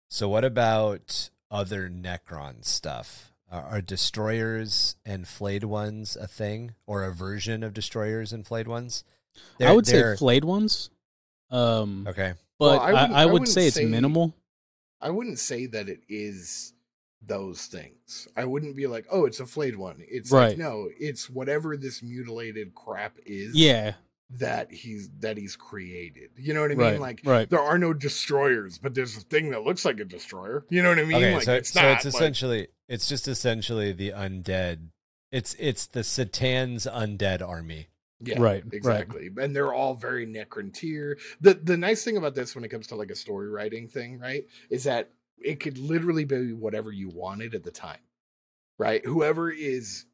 Speaker 1: So what about other Necron stuff? Are destroyers and flayed ones a thing, or a version of destroyers and flayed ones?
Speaker 2: I would say flayed ones.
Speaker 1: Okay,
Speaker 2: but I would say it's minimal.
Speaker 3: I wouldn't say that it is those things. I wouldn't be like, oh, it's a flayed one. It's like, no, it's whatever this mutilated crap is.
Speaker 2: Yeah.
Speaker 3: That he's created. You know what I mean? Like there are no destroyers, but there's a thing that looks like a destroyer. You know what I mean?
Speaker 1: Okay,
Speaker 3: like,
Speaker 1: it's just essentially the undead. It's the Satan's undead army.
Speaker 3: Yeah, right, exactly. Right. And they're all very Necron tier. The nice thing about this when it comes to like a story writing thing, right, is that it could literally be whatever you wanted at the time. right? Whoever is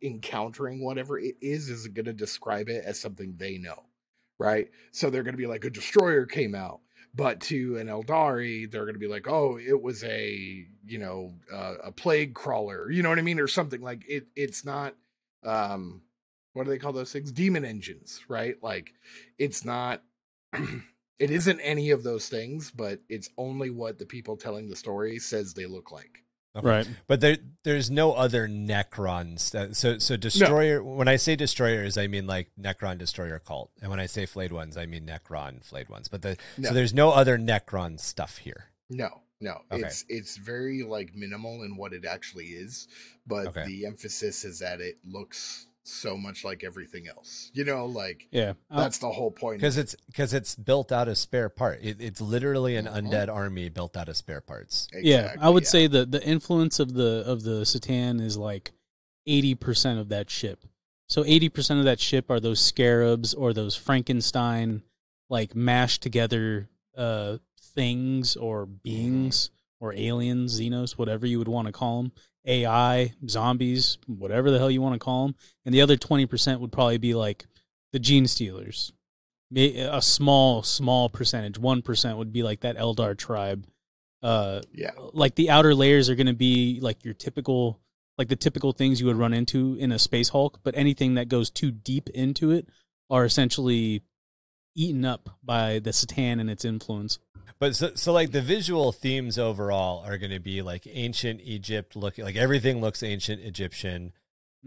Speaker 3: encountering whatever it is going to describe it as something they know, right? So they're going to be like, a destroyer came out. But to an Eldari, they're going to be like, oh, it was a plague crawler, you know what I mean? Or something like it's not, what do they call those things? Demon engines, right? Like it's not, it isn't any of those things, but it's only what the people telling the story says they look like.
Speaker 1: Okay.
Speaker 2: Right.
Speaker 1: But there's no other Necrons. So Destroyer, no. When I say Destroyers, I mean like Necron Destroyer Cult. And when I say Flayed Ones, I mean Necron Flayed Ones. But so there's no other Necron stuff here.
Speaker 3: No.
Speaker 1: Okay.
Speaker 3: It's very like minimal in what it actually is. But the emphasis is that it looks so much like everything else, like that's the whole point,
Speaker 1: because it's built out of spare part. It's literally an undead army built out of spare parts.
Speaker 2: Exactly, I would say the influence of the Satan is like 80% of that ship. So 80% of that ship are those scarabs or those Frankenstein like mashed together things or beings or aliens, Xenos, whatever you would want to call them. AI, zombies, whatever the hell you want to call them. And the other 20% would probably be like the gene stealers. A small percentage, 1% would be like that Eldar tribe. Like the outer layers are going to be like your typical, like the typical things you would run into in a Space Hulk, but anything that goes too deep into it are essentially eaten up by the Satan and its influence.
Speaker 1: But so like the visual themes overall are going to be like ancient Egypt looking, like everything looks ancient Egyptian,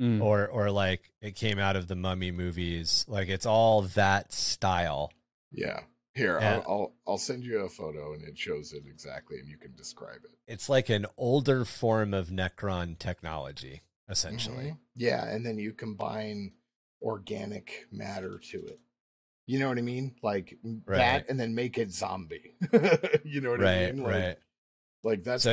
Speaker 1: or like it came out of the Mummy movies. Like it's all that style.
Speaker 3: Yeah. Here, I'll send you a photo and it shows it exactly and you can describe it.
Speaker 1: It's like an older form of Necron technology, essentially.
Speaker 3: Mm-hmm. Yeah, and then you combine organic matter to it. You know what I mean? Like that, and then make it zombie. You know what I mean? Like that's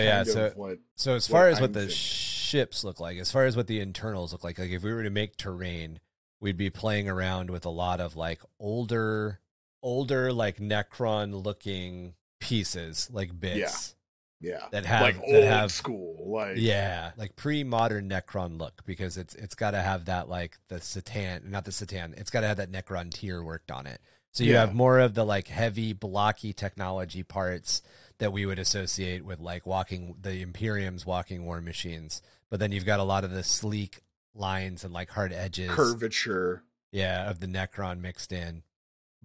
Speaker 3: what.
Speaker 1: So as far as what the ships look like, as far as what the internals look like if we were to make terrain, we'd be playing around with a lot of like older like Necron looking pieces, like bits.
Speaker 3: Yeah.
Speaker 1: That have
Speaker 3: like old school, like
Speaker 1: like pre-modern Necron look, because it's got to have that like it's got to have that Necron tier worked on it. So you have more of the like heavy blocky technology parts that we would associate with like the Imperium's walking war machines, but then you've got a lot of the sleek lines and like hard edges,
Speaker 3: curvature,
Speaker 1: of the Necron mixed in.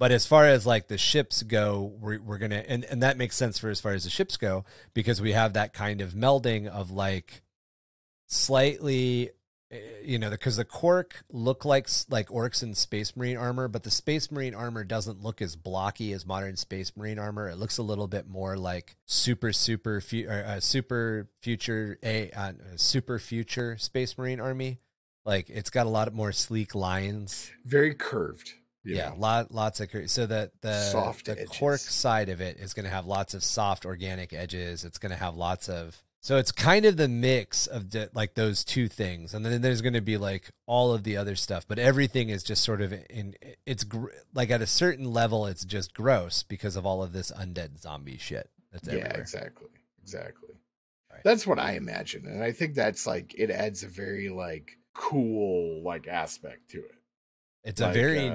Speaker 1: But as far as like the ships go, we're going to, and that makes sense for as far as the ships go, because we have that kind of melding of like slightly, because the Quark look like orcs in Space Marine armor, but the Space Marine armor doesn't look as blocky as modern Space Marine armor. It looks a little bit more like super future Space Marine army. Like it's got a lot more sleek lines,
Speaker 3: very curved.
Speaker 1: Lots of so that the Quark side of it is going to have lots of soft organic edges. It's going to have lots of, so it's kind of the mix of like those two things, and then there's going to be like all of the other stuff. But everything is just sort of it's like at a certain level, it's just gross because of all of this undead zombie shit that's everywhere.
Speaker 3: Exactly. Right. That's what I imagine, and I think that's like it adds a very like cool like aspect to it.
Speaker 1: It's like, a very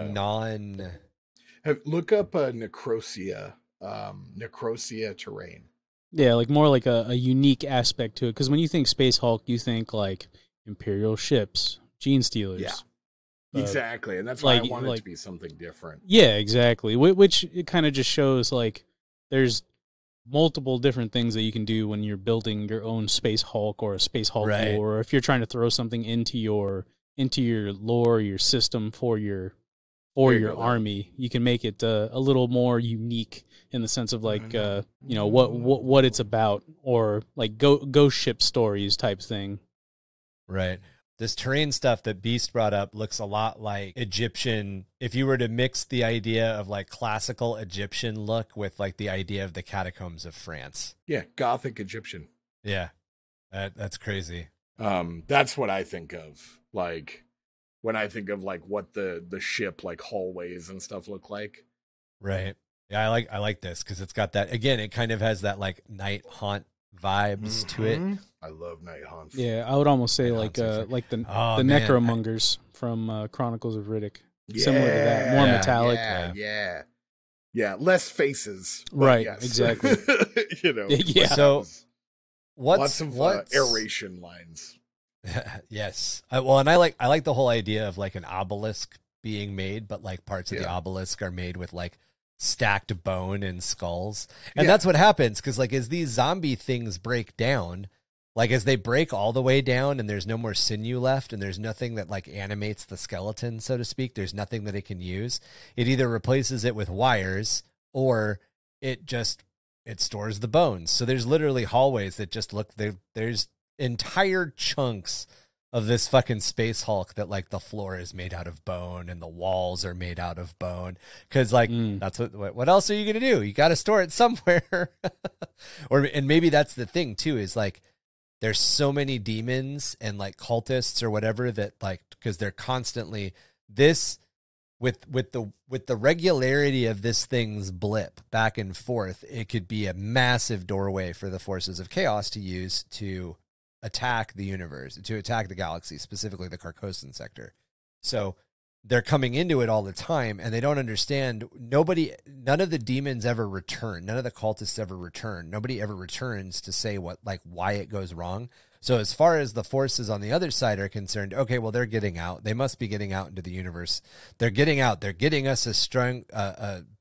Speaker 3: look up Necrosia terrain.
Speaker 2: Yeah, like more like a unique aspect to it. Because when you think Space Hulk, you think like Imperial ships, gene stealers.
Speaker 3: Yeah, exactly. And that's why I want it to be something different.
Speaker 2: Yeah, exactly. Which it kind of just shows like there's multiple different things that you can do when you're building your own Space Hulk or a Space Hulk lore, or if you're trying to throw something into your lore, your system for your army, you can make it a little more unique in the sense of like what it's about, or like ghost ship stories type thing.
Speaker 1: Right. This terrain stuff that Beast brought up looks a lot like Egyptian. If you were to mix the idea of like classical Egyptian look with like the idea of the catacombs of France.
Speaker 3: Yeah, Gothic Egyptian.
Speaker 1: Yeah, that's crazy.
Speaker 3: That's what I think of. Like when I think of like what the ship like hallways and stuff look like.
Speaker 1: Right. Yeah, I like this because it's got that, again, it kind of has that like night haunt vibes to it.
Speaker 3: I love Night Haunts.
Speaker 2: Yeah, I would almost say like the Necromongers from Chronicles of Riddick. Similar to that, more metallic.
Speaker 3: Yeah, less faces.
Speaker 2: Right,
Speaker 3: yes.
Speaker 2: exactly.
Speaker 1: Yeah. So
Speaker 3: lots of aeration lines.
Speaker 1: Yes. And I like the whole idea of like an obelisk being made, but like parts of the obelisk are made with like stacked bone and skulls. And that's what happens, because like as these zombie things break down, like as they break all the way down and there's no more sinew left and there's nothing that like animates the skeleton, so to speak, there's nothing that it can use, it either replaces it with wires or it stores the bones. So there's literally hallways that just look, there's entire chunks of this fucking Space Hulk that like the floor is made out of bone and the walls are made out of bone. Cause like, that's what else are you going to do? You got to store it somewhere. And maybe that's the thing too, is like, there's so many demons and like cultists or whatever that like, cause they're constantly with the regularity of this thing's blip back and forth, it could be a massive doorway for the forces of chaos to use to attack the universe, to attack the galaxy, specifically the Carcosan Sector. So they're coming into it all the time and they don't understand. None of the demons ever return. None of the cultists ever return. Nobody ever returns to say why it goes wrong. So as far as the forces on the other side are concerned, okay, well, they're getting out. They must be getting out into the universe. They're getting out. They're getting us a strong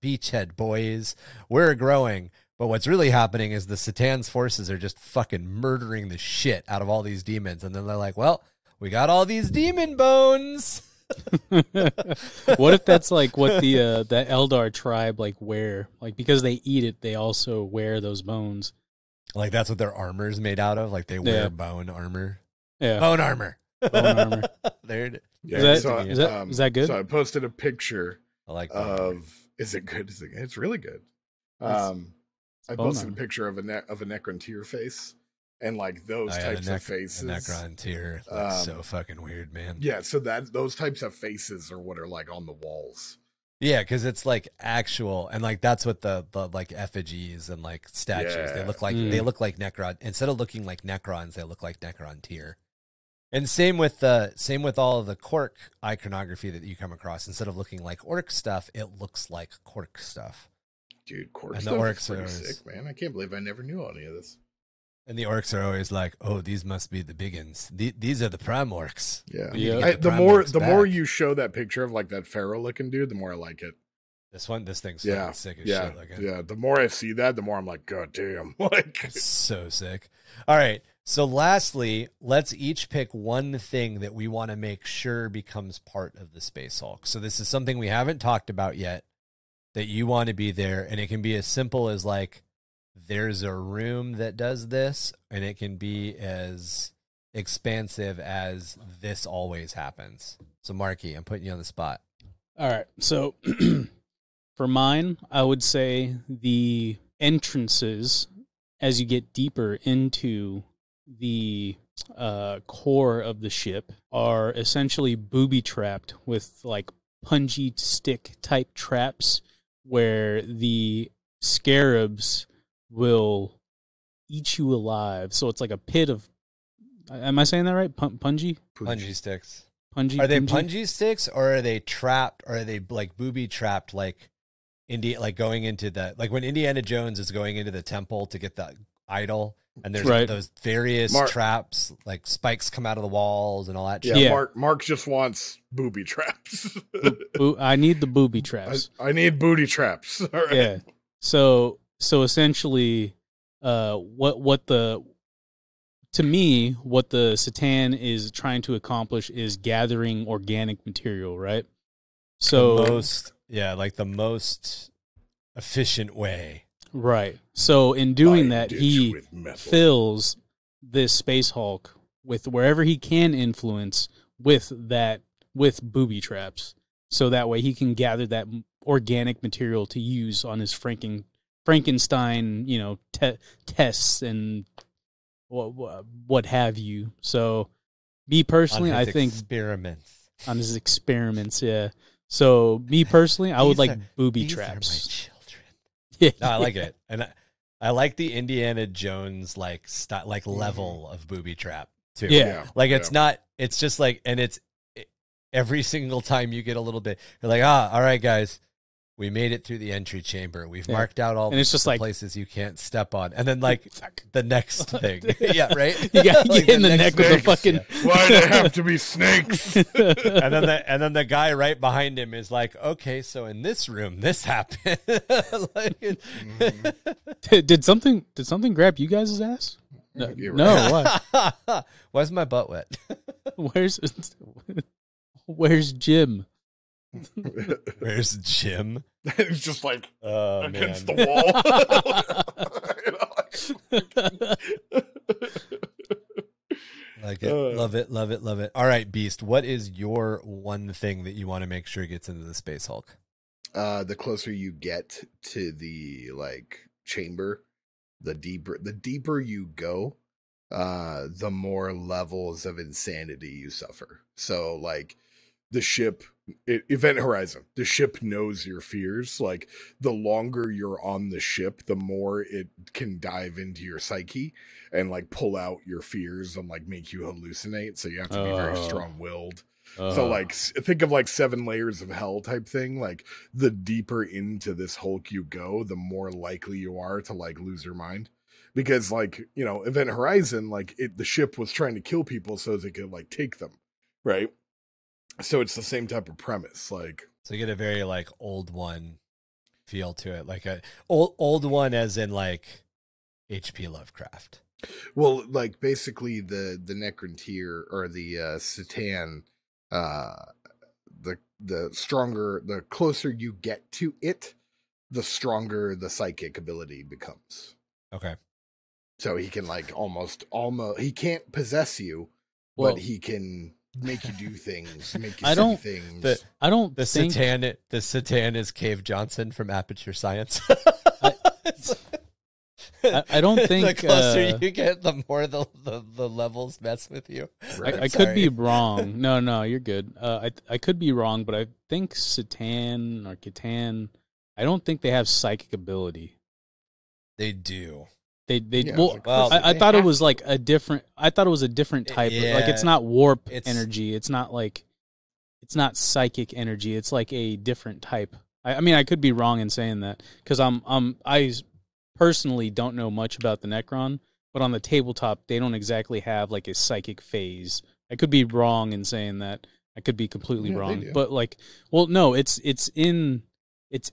Speaker 1: beachhead, boys. We're growing. But what's really happening is the Satan's forces are just fucking murdering the shit out of all these demons. And then they're like, well, we got all these demon bones.
Speaker 2: What if that's like what the Eldar tribe like wear? Like, because they eat it, they also wear those bones.
Speaker 1: Like that's what their armor's made out of. Like they wear bone armor.
Speaker 2: Yeah,
Speaker 1: bone armor.
Speaker 2: Bone armor.
Speaker 1: There it is.
Speaker 3: Yeah,
Speaker 2: is that good?
Speaker 3: So I posted a picture.
Speaker 1: I like
Speaker 3: of. Is it good? It's really good. I posted a picture of a Necrontyr face. And like those types of faces,
Speaker 1: Necrontyr looks so fucking weird, man.
Speaker 3: Yeah, so those types of faces are what are like on the walls.
Speaker 1: Yeah, because it's like actual, and like that's what the like effigies and like statues they look like. They look like Necron. Instead of looking like Necrons, they look like Necrontyr. And same with all of the Cork iconography that you come across. Instead of looking like orc stuff, it looks like Cork stuff.
Speaker 3: Dude, Cork stuff is pretty sick, man. I can't believe I never knew any of this.
Speaker 1: And the orcs are always like, "Oh, these must be the biggins. These are the prime orcs."
Speaker 3: Yeah. The more you show that picture of like that pharaoh looking dude, the more I like it.
Speaker 1: This thing's fucking sick as shit looking.
Speaker 3: Yeah. The more I see that, the more I'm like, God damn, like
Speaker 1: it's so sick. All right. So lastly, let's each pick one thing that we want to make sure becomes part of the Space Hulk. So this is something we haven't talked about yet that you want to be there, and it can be as simple as like, there's a room that does this, and it can be as expansive as this always happens. So, Marky, I'm putting you on the spot.
Speaker 2: All right. So, for mine, I would say the entrances, as you get deeper into the core of the ship, are essentially booby-trapped with, like, punji stick type traps where the scarabs will eat you alive. So it's like a pit of, am I saying that right? Punji
Speaker 1: sticks.
Speaker 2: Punji.
Speaker 1: Are they punji sticks, or are they trapped, or are they like booby trapped, like like going into the, like when Indiana Jones is going into the temple to get the idol, and there's those various traps, like spikes come out of the walls and all that shit.
Speaker 3: Yeah. Mark just wants booby traps.
Speaker 2: I need the booby traps.
Speaker 3: I need booty traps. All right.
Speaker 2: Yeah. So essentially, what the Satan is trying to accomplish is gathering organic material, right? So
Speaker 1: the most efficient way.
Speaker 2: Right. So in doing that, he fills this Space Hulk with wherever he can influence with booby traps. So that way he can gather that organic material to use on his Frankenstein, tests and what have you. So, me personally, I think on his experiments, yeah. So, me personally, I would like booby traps.
Speaker 1: Are my children. Yeah, no, I like it, and I like the Indiana Jones like level of booby trap too.
Speaker 2: Yeah.
Speaker 1: Like it's just like, and every single time you get a little bit, you're like, all right, guys, we made it through the entry chamber. We've marked out all the places you can't step on. And then like the next thing. Yeah, right?
Speaker 2: You got like in the neck with the fucking...
Speaker 3: Why do they have to be snakes?
Speaker 1: and then the guy right behind him is like, okay, so in this room, this happened.
Speaker 2: Did something grab you guys' ass? No, why?
Speaker 1: Why's my butt wet?
Speaker 2: Where's Jim?
Speaker 1: Where's Jim?
Speaker 3: It's just like against the
Speaker 1: wall. Like it. Love it, love it, love it. All right, Beast, what is your one thing that you want to make sure gets into the Space Hulk?
Speaker 3: The closer you get to the like chamber, the deeper you go, the more levels of insanity you suffer. So like the ship, Event Horizon, the ship knows your fears. Like the longer you're on the ship, the more it can dive into your psyche and like pull out your fears and like make you hallucinate. So you have to be very strong-willed. So like think of like 7 layers of hell type thing. Like the deeper into this Hulk you go, the more likely you are to like lose your mind. Because like, you know, Event Horizon, like the ship was trying to kill people so they could like take them, right? So it's the same type of premise, like.
Speaker 1: So you get a very like old one feel to it, like a old one, as in like H.P. Lovecraft.
Speaker 3: Well, like basically the Necrontyr or the Satan, the stronger, the closer you get to it, the stronger the psychic ability becomes.
Speaker 1: Okay.
Speaker 3: So he can like almost he can't possess you, but he can make you do things, make you see things.
Speaker 1: The Satan is Cave Johnson from Aperture Science.
Speaker 2: I don't think
Speaker 1: the closer you get, the more the levels mess with you.
Speaker 2: Right. I could be wrong. No, you're good. I could be wrong, but I think Satan or Catan, I don't think they have psychic ability.
Speaker 1: They do.
Speaker 2: I thought it was like a different. I thought it was a different type.
Speaker 1: Yeah,
Speaker 2: like it's not warp energy. It's not not psychic energy. It's like a different type. I mean, I could be wrong in saying that because I personally don't know much about the Necron, but on the tabletop they don't exactly have like a psychic phase. I could be wrong in saying that. I could be completely wrong, but like, well, no, it's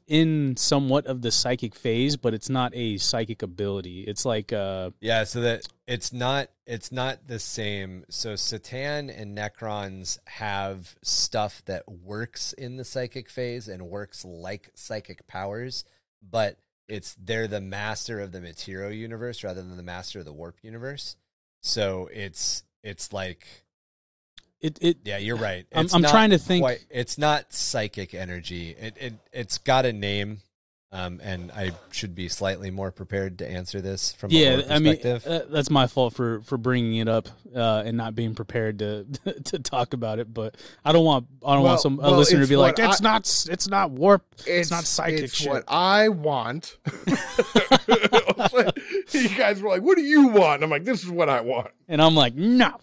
Speaker 2: in somewhat of the psychic phase, but it's not a psychic ability. It's like
Speaker 1: so that it's not the same. So Satan and Necrons have stuff that works in the psychic phase and works like psychic powers, but they're the master of the material universe rather than the master of the warp universe. So it's like yeah, you're right.
Speaker 2: I'm trying to think.
Speaker 1: It's not psychic energy. It's got a name, and I should be slightly more prepared to answer this from a lore perspective.
Speaker 2: I mean, that's my fault for bringing it up and not being prepared to talk about it. But I don't want a listener to be like, it's not warp, it's not psychic.
Speaker 3: It's
Speaker 2: shit.
Speaker 3: What I want. You guys were like, "What do you want?" And I'm like, "This is what I want."
Speaker 2: And I'm like, "No."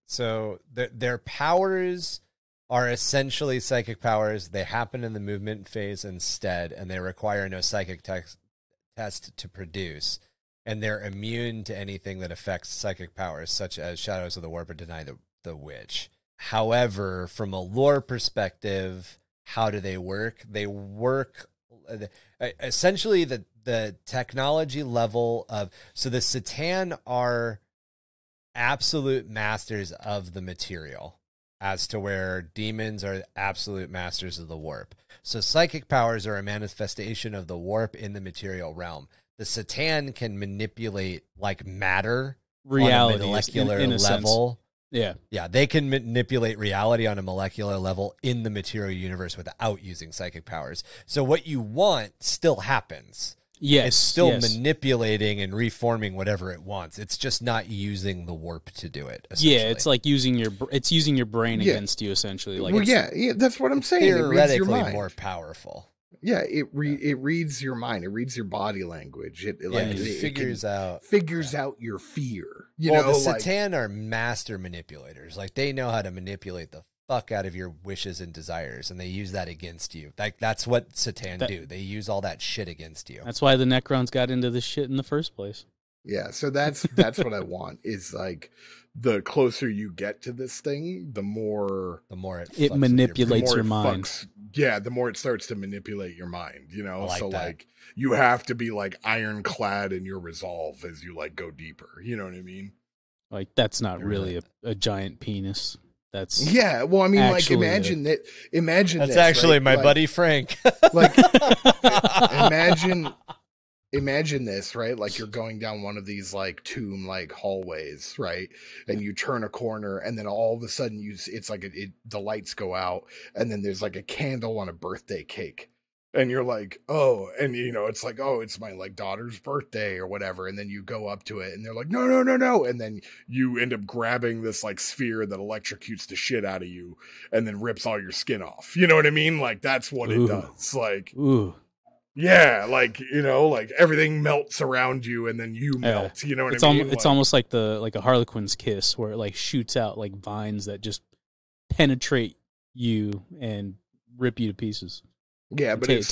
Speaker 1: So their powers are essentially psychic powers. They happen in the movement phase instead, and they require no psychic test to produce. And they're immune to anything that affects psychic powers, such as Shadows of the Warp or Deny the Witch. However, from a lore perspective, how do they work? They work essentially the technology level of... So the Satan are absolute masters of the material, as to where demons are absolute masters of the warp. So psychic powers are a manifestation of the warp in the material realm. The Satan can manipulate like matter, reality, on a molecular level. Yeah, they can manipulate reality on a molecular level in the material universe without using psychic powers. So what you want still happens.
Speaker 2: Yes,
Speaker 1: it's still manipulating and reforming whatever it wants. It's just not using the warp to do it.
Speaker 2: Yeah, it's like using your brain against you, essentially. Like,
Speaker 3: well, yeah, that's what I'm saying.
Speaker 1: Theoretically more powerful.
Speaker 3: Yeah, it reads your mind. It reads your body language. It
Speaker 1: figures out
Speaker 3: your fear.
Speaker 1: The Satan are master manipulators. Like, they know how to manipulate the fuck out of your wishes and desires, and they use that against you. Like, that's what Satan do. They use all that shit against you.
Speaker 2: That's why the Necrons got into this shit in the first place.
Speaker 3: Yeah, so that's what I want, is like, the closer you get to this thing, the more
Speaker 2: it manipulates your mind.
Speaker 3: The more it starts to manipulate your mind,
Speaker 1: Like that.
Speaker 3: Like, you have to be like ironclad in your resolve as you like go deeper. You know what I mean?
Speaker 2: Like, that's not really a giant penis. That's
Speaker 3: well, I mean, like, imagine that's this,
Speaker 1: actually
Speaker 3: right?
Speaker 1: my buddy Frank.
Speaker 3: Like, imagine this, right? Like, you're going down one of these like tomb like hallways, right? And you turn a corner, and then all of a sudden it's like the lights go out, and then there's like a candle on a birthday cake. And you're like, oh, and it's like, oh, it's my like daughter's birthday or whatever. And then you go up to it and they're like, no. And then you end up grabbing this like sphere that electrocutes the shit out of you and then rips all your skin off. You know what I mean? Like, that's what it does. Like, yeah, like, like everything melts around you and then you melt. You know what I mean?
Speaker 2: It's almost like a Harlequin's kiss, where it like shoots out like vines that just penetrate you and rip you to pieces.
Speaker 3: Yeah, but it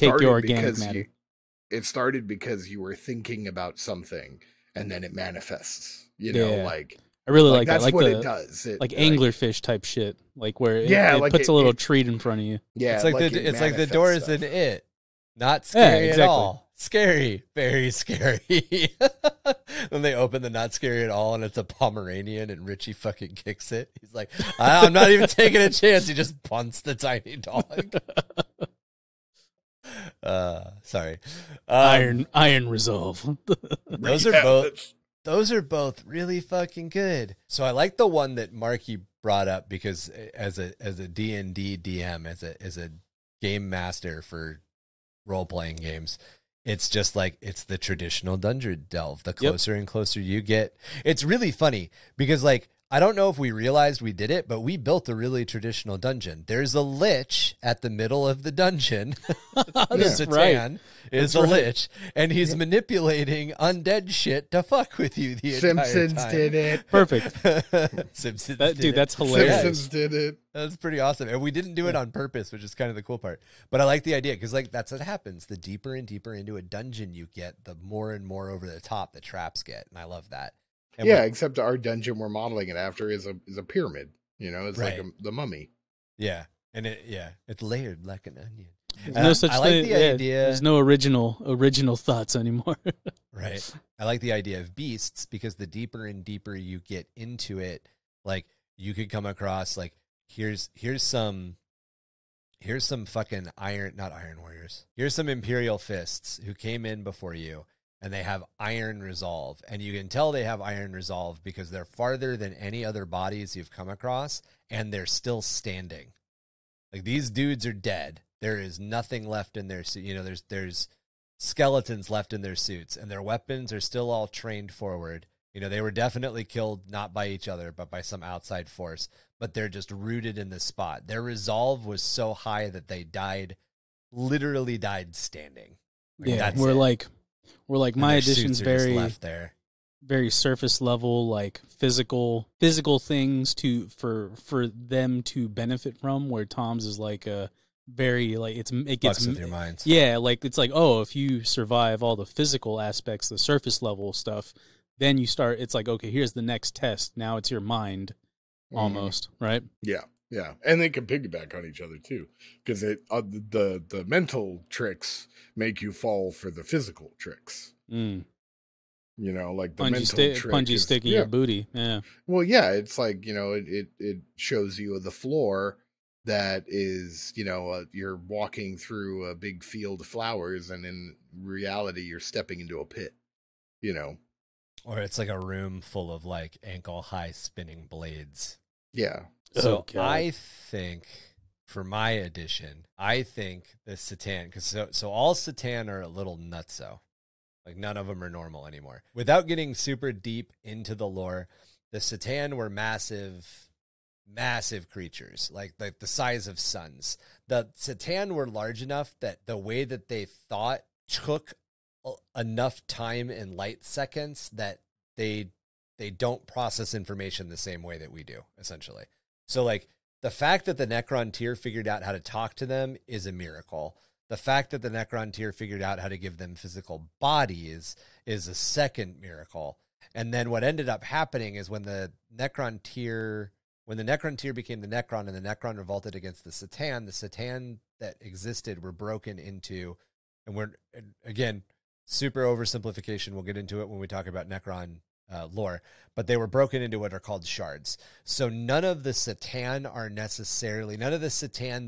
Speaker 3: started because you were thinking about something, and then it manifests. Like,
Speaker 2: I really like
Speaker 3: that's
Speaker 2: that. Like
Speaker 3: what it does.
Speaker 2: Like anglerfish type shit. Like, where it puts a little treat in front of you.
Speaker 3: Yeah,
Speaker 1: it's like the doors in it. Not scary at all. Scary, very scary. Then they open the not scary at all, and it's a Pomeranian, and Richie fucking kicks it. He's like, I'm not even taking a chance. He just punts the tiny dog. Sorry.
Speaker 2: Iron resolve.
Speaker 1: Those are both really fucking good. So I like the one that Marky brought up, because as a D&D DM, as a game master for role-playing games, it's just like, it's the traditional dungeon delve. The closer and closer you get, it's really funny, because like, I don't know if we realized we did it, but we built a really traditional dungeon. There's a lich at the middle of the dungeon. The Satan is a lich, and he's manipulating undead shit to fuck with you the entire time.
Speaker 3: Simpsons did it.
Speaker 2: Perfect.
Speaker 1: Simpsons did it.
Speaker 2: That's hilarious.
Speaker 3: Simpsons did it.
Speaker 1: That's pretty awesome. And we didn't do it on purpose, which is kind of the cool part. But I like the idea, because like, that's what happens. The deeper and deeper into a dungeon you get, the more and more over the top the traps get. And I love that. And
Speaker 3: except our dungeon we're modeling it after is a pyramid. It's like the mummy.
Speaker 1: Yeah, and it's layered like an onion.
Speaker 2: There's no such thing. The idea. There's no original thoughts anymore.
Speaker 1: Right. I like the idea of beasts, because the deeper and deeper you get into it, like, you could come across like, here's some fucking not iron warriors. Here's some Imperial fists who came in before you, and they have iron resolve. And you can tell they have iron resolve because they're farther than any other bodies you've come across, and they're still standing. Like, these dudes are dead. There is nothing left in their suit. There's skeletons left in their suits, and their weapons are still all trained forward. They were definitely killed not by each other, but by some outside force. But they're just rooted in this spot. Their resolve was so high that they literally died standing.
Speaker 2: We're like my edition's very left there, very surface level, like physical things for them to benefit from. Where Tom's is like a very like it gets
Speaker 1: with your minds.
Speaker 2: Yeah, like it's like, oh, if you survive all the physical aspects, the surface level stuff, then you start. It's like, okay, here's the next test. Now it's your mind, almost, right?
Speaker 3: Yeah. Yeah, and they can piggyback on each other too, because the mental tricks make you fall for the physical tricks.
Speaker 2: Mm.
Speaker 3: Like the mental trick,
Speaker 2: punchy sticky your booty. Yeah.
Speaker 3: Well, yeah, it's like it shows you the floor that is you're walking through a big field of flowers, and in reality you're stepping into a pit.
Speaker 1: Or it's like a room full of like ankle high spinning blades.
Speaker 3: Yeah.
Speaker 1: So I think, for my edition, the Satan, because so all Satan are a little nutso. Like, none of them are normal anymore. Without getting super deep into the lore, the Satan were massive massive creatures, like the size of suns. The C'tan were large enough that the way that they thought took enough time in light seconds that they don't process information the same way that we do, essentially. So, like, the fact that the Necron tier figured out how to talk to them is a miracle. The fact that the Necron tier figured out how to give them physical bodies is a second miracle. And then what ended up happening is when the Necron tier became the Necron and the Necron revolted against the C'tan that existed were broken into, and we're, again, super oversimplification. We'll get into it when we talk about Necron lore, but they were broken into what are called shards. So none of the C'tan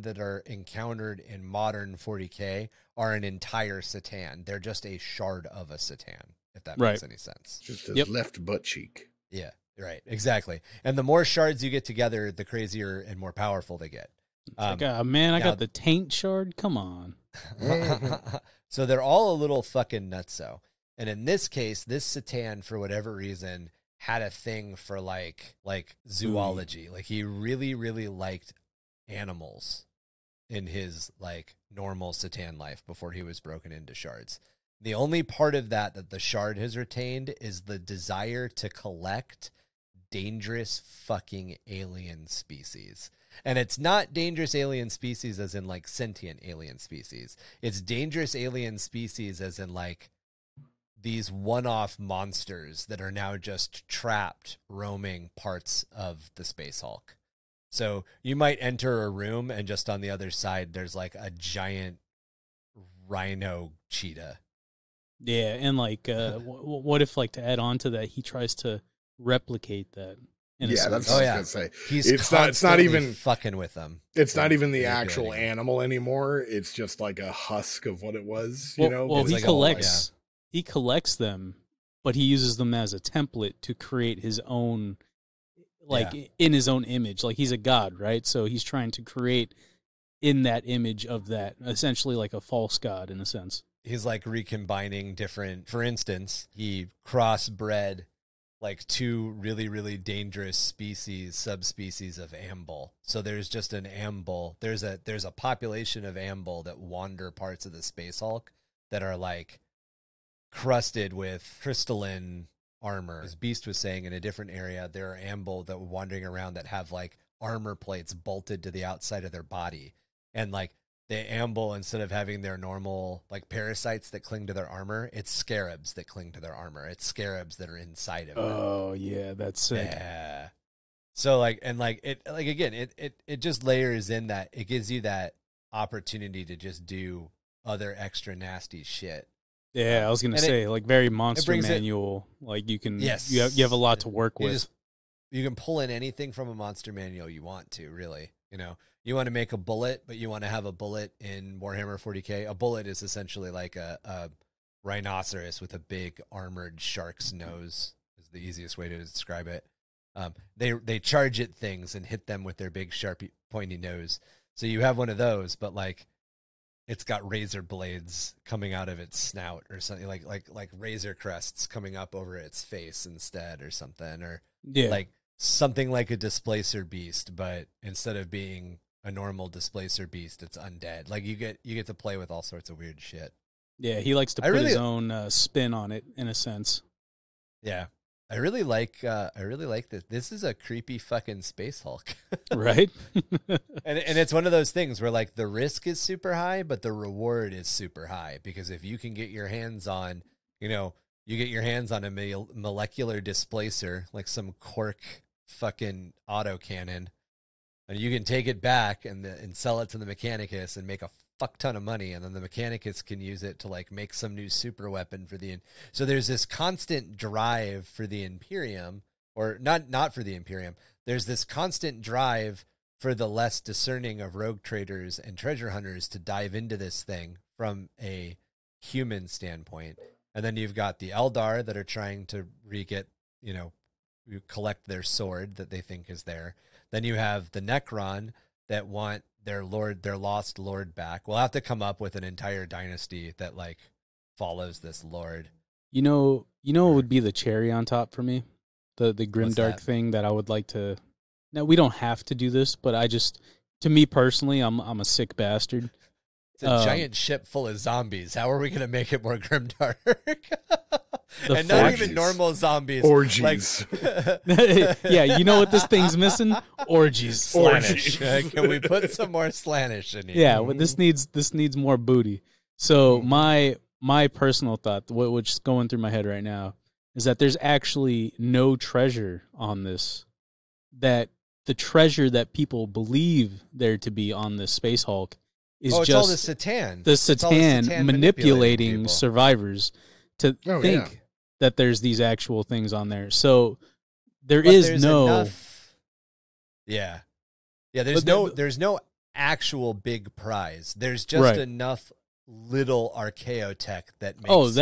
Speaker 1: that are encountered in modern 40K are an entire C'tan. They're just a shard of a C'tan, if that makes any sense.
Speaker 3: Just his left butt cheek.
Speaker 1: Yeah, right, exactly. And the more shards you get together, the crazier and more powerful they get.
Speaker 2: I got the taint shard. Come on.
Speaker 1: So they're all a little fucking nutso. And in this case, this C'tan, for whatever reason, had a thing for like zoology. Like, he really, really liked animals in his like normal C'tan life before he was broken into shards. The only part of that the shard has retained is the desire to collect dangerous fucking alien species. And it's not dangerous alien species as in like sentient alien species. It's dangerous alien species as in like these one-off monsters that are now just trapped roaming parts of the Space Hulk. So you might enter a room and just on the other side there's like a giant rhino cheetah.
Speaker 2: Yeah, and like what if, like, to add on to that, he tries to replicate that?
Speaker 3: Yeah, that's what I was gonna say.
Speaker 1: It's not even fucking with them.
Speaker 3: It's not even the actual animal anymore. It's just like a husk of what it was.
Speaker 2: Well, he collects. He collects them, but he uses them as a template to create his own, in his own image. Like, he's a god, right? So he's trying to create in that image of that, essentially like a false god in a sense.
Speaker 1: He's like recombining different, for instance, he crossbred like two really, really dangerous subspecies of Amble. So there's just an Amble. There's a population of Amble that wander parts of the Space Hulk that are like crusted with crystalline armor. As Beast was saying, in a different area, there are Amble that were wandering around that have like armor plates bolted to the outside of their body. And like they Amble, instead of having their normal like parasites that cling to their armor, it's scarabs that cling to their armor. It's scarabs that are inside of it.
Speaker 2: Oh yeah, that's sick.
Speaker 1: Yeah. So it just layers in that. It gives you that opportunity to just do other extra nasty shit.
Speaker 2: Yeah, I was gonna say, like, very monster manual. Like, you can, you have a lot to work with.
Speaker 1: You can pull in anything from a monster manual you want to, really. You want to make a bullet, but you want to have a bullet in Warhammer 40K. A bullet is essentially like a rhinoceros with a big armored shark's nose, is the easiest way to describe it. They charge at things and hit them with their big sharp pointy nose. So you have one of those, but like it's got razor blades coming out of its snout or something, like razor crests coming up over its face instead, or something, or like something like a displacer beast, but instead of being a normal displacer beast, it's undead. Like you get to play with all sorts of weird shit.
Speaker 2: Yeah, he likes to put his own spin on it in a sense.
Speaker 1: Yeah. I really like this. This is a creepy fucking Space Hulk.
Speaker 2: Right?
Speaker 1: And it's one of those things where like the risk is super high, but the reward is super high, because if you can get your hands on, you get your hands on a molecular displacer, like some Cork fucking autocannon, and you can take it back and sell it to the Mechanicus and make a fuck ton of money, and then the Mechanicus can use it to like make some new super weapon for the. So there's this constant drive for the Imperium, or not for the Imperium. There's this constant drive for the less discerning of rogue traders and treasure hunters to dive into this thing from a human standpoint. And then you've got the Eldar that are trying to collect their sword that they think is there. Then you have the Necron that want their lost lord back. We'll have to come up with an entire dynasty that like follows this lord.
Speaker 2: You know what would be the cherry on top for me? The Grimdark thing that I would like to Now, we don't have to do this, but to me personally, I'm a sick bastard.
Speaker 1: It's a giant ship full of zombies. How are we going to make it more grimdark? And not even normal zombies.
Speaker 3: Orgies.
Speaker 2: Yeah, you know what this thing's missing? Orgies.
Speaker 1: Slanish. Can we put some more Slanish in here?
Speaker 2: Yeah, well, this needs more booty. So my personal thought, which is going through my head right now, is that there's actually no treasure on this. That the treasure that people believe there to be on this Space Hulk is
Speaker 1: it's
Speaker 2: just
Speaker 1: all the Satan.
Speaker 2: The Satan manipulating survivors to think that there's these actual things on there. So there's no
Speaker 1: enough, there's no actual big prize. There's just enough little archaeotech that makes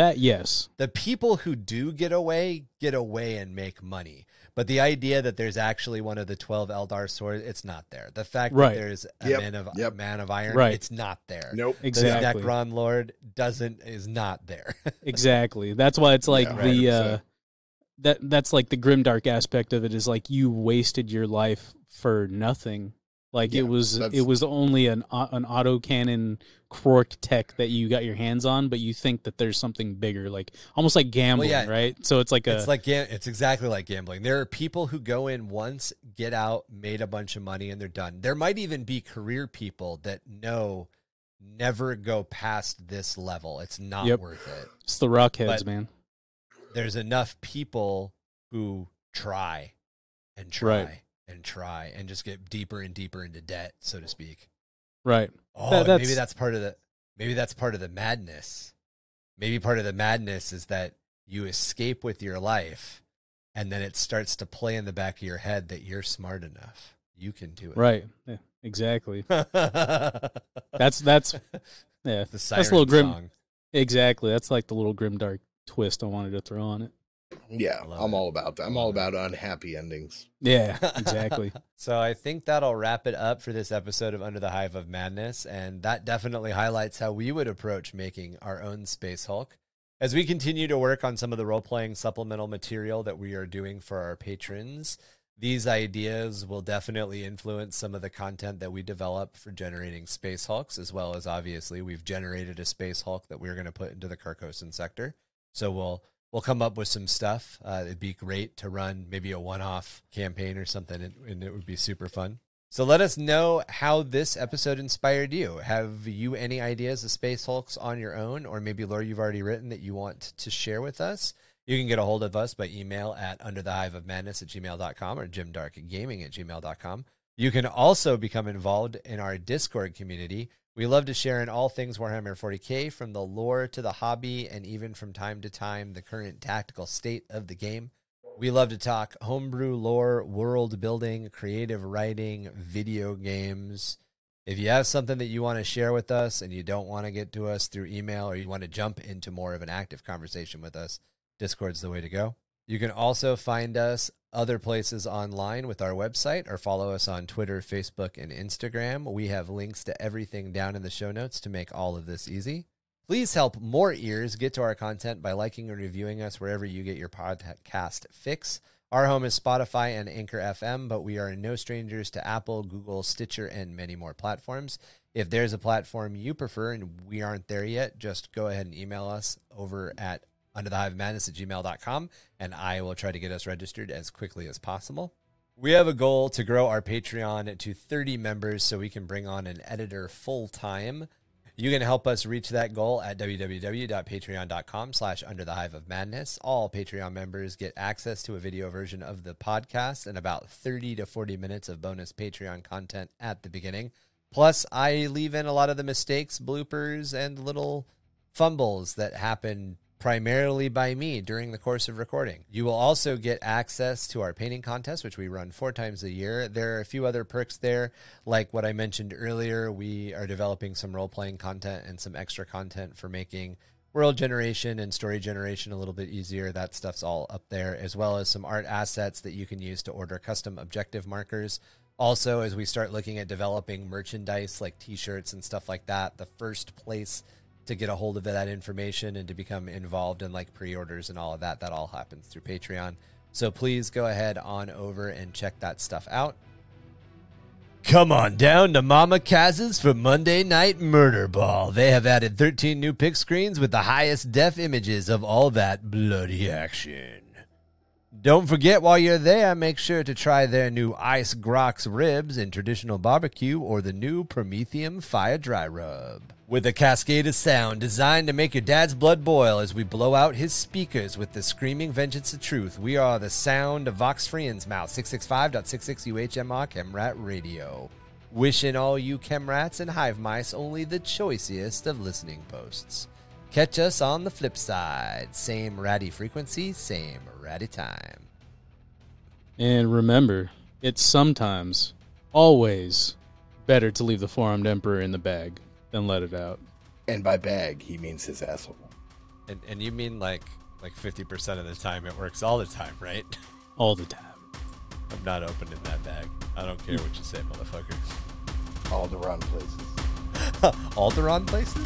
Speaker 1: the people who do get away and make money. But the idea that there's actually one of the 12 Eldar swords, it's not there. The fact that there's a man of iron, it's not there.
Speaker 3: Nope.
Speaker 2: Exactly.
Speaker 1: The Necron Lord is not there.
Speaker 2: Exactly. That's why it's like that's like the grimdark aspect of it is like you wasted your life for nothing. Like it was only an autocannon Quark tech that you got your hands on, but you think that there's something bigger, like almost like gambling, right? So it's it's
Speaker 1: exactly like gambling. There are people who go in once, get out, made a bunch of money, and they're done. There might even be career people that never go past this level. It's not worth it.
Speaker 2: It's the rockheads, man.
Speaker 1: There's enough people who try and try and try and just get deeper and deeper into debt, so to speak.
Speaker 2: Right.
Speaker 1: Oh, maybe that's part of the madness. Maybe part of the madness is that you escape with your life, and then it starts to play in the back of your head that you're smart enough. You can do it.
Speaker 2: Right. Yeah, exactly. that's
Speaker 1: the siren
Speaker 2: that's a little grim
Speaker 1: song.
Speaker 2: Exactly. That's like the little grimdark twist I wanted to throw on it.
Speaker 3: Yeah, I'm all about that. I'm all about unhappy endings.
Speaker 2: Yeah, exactly.
Speaker 1: So I think that'll wrap it up for this episode of Under the Hive of Madness, and that definitely highlights how we would approach making our own Space Hulk. As we continue to work on some of the role-playing supplemental material that we are doing for our patrons, these ideas will definitely influence some of the content that we develop for generating Space Hulks, as well as obviously we've generated a Space Hulk that we're going to put into the Carcosan Sector. So we'll come up with some stuff. It'd be great to run maybe a one-off campaign or something, and it would be super fun. So let us know how this episode inspired you. Have you any ideas of Space Hulks on your own, or maybe lore you've already written that you want to share with us? You can get a hold of us by email at underthehiveofmadness@gmail.com or jimdarkgaming@gmail.com. You can also become involved in our Discord community. We love to share in all things Warhammer 40k, from the lore to the hobby, and even from time to time, the current tactical state of the game. We love to talk homebrew lore, world building, creative writing, video games. If you have something that you want to share with us and you don't want to get to us through email, or you want to jump into more of an active conversation with us, Discord's the way to go. You can also find us other places online with our website, or follow us on Twitter, Facebook, and Instagram. We have links to everything down in the show notes to make all of this easy. Please help more ears get to our content by liking and reviewing us wherever you get your podcast fix. Our home is Spotify and Anchor FM, but we are no strangers to Apple, Google, Stitcher, and many more platforms. If there's a platform you prefer and we aren't there yet, just go ahead and email us over at underthehiveofmadness@gmail.com, and I will try to get us registered as quickly as possible. We have a goal to grow our Patreon to 30 members so we can bring on an editor full-time. You can help us reach that goal at www.patreon.com/underthehiveofmadness. All Patreon members get access to a video version of the podcast and about 30 to 40 minutes of bonus Patreon content at the beginning. Plus, I leave in a lot of the mistakes, bloopers, and little fumbles that happen primarily by me during the course of recording. You will also get access to our painting contest, which we run 4 times a year. There are a few other perks there, like what I mentioned earlier. We are developing some role-playing content and some extra content for making world generation and story generation a little bit easier. That stuff's all up there, as well as some art assets that you can use to order custom objective markers. Also, as we start looking at developing merchandise like t-shirts and stuff like that, the first place to get a hold of that information and to become involved in like pre-orders and all of that, that all happens through Patreon. So please go ahead on over and check that stuff out. Come on down to Mama Kaz's for Monday Night Murder Ball. They have added 13 new pick screens with the highest def images of all that bloody action. Don't forget, while you're there, make sure to try their new Ice Grox ribs in traditional barbecue or the new Prometheum Fire Dry Rub. With a cascade of sound designed to make your dad's blood boil as we blow out his speakers with the screaming vengeance of truth, we are the sound of Vox Friend's mouth, 665.66 UHMR Chemrat Radio. Wishing all you Chemrats and Hive Mice only the choicest of listening posts. Catch us on the flip side. Same ratty frequency, same ratty time.
Speaker 2: And remember, it's sometimes, always, better to leave the four-armed emperor in the bag than let it out.
Speaker 3: And by bag, he means his asshole.
Speaker 1: And you mean like 50% of the time it works all the time, right?
Speaker 2: All the time.
Speaker 1: I'm not opening that bag. I don't care what you say, motherfucker.
Speaker 3: All the wrong places.
Speaker 1: All the wrong places?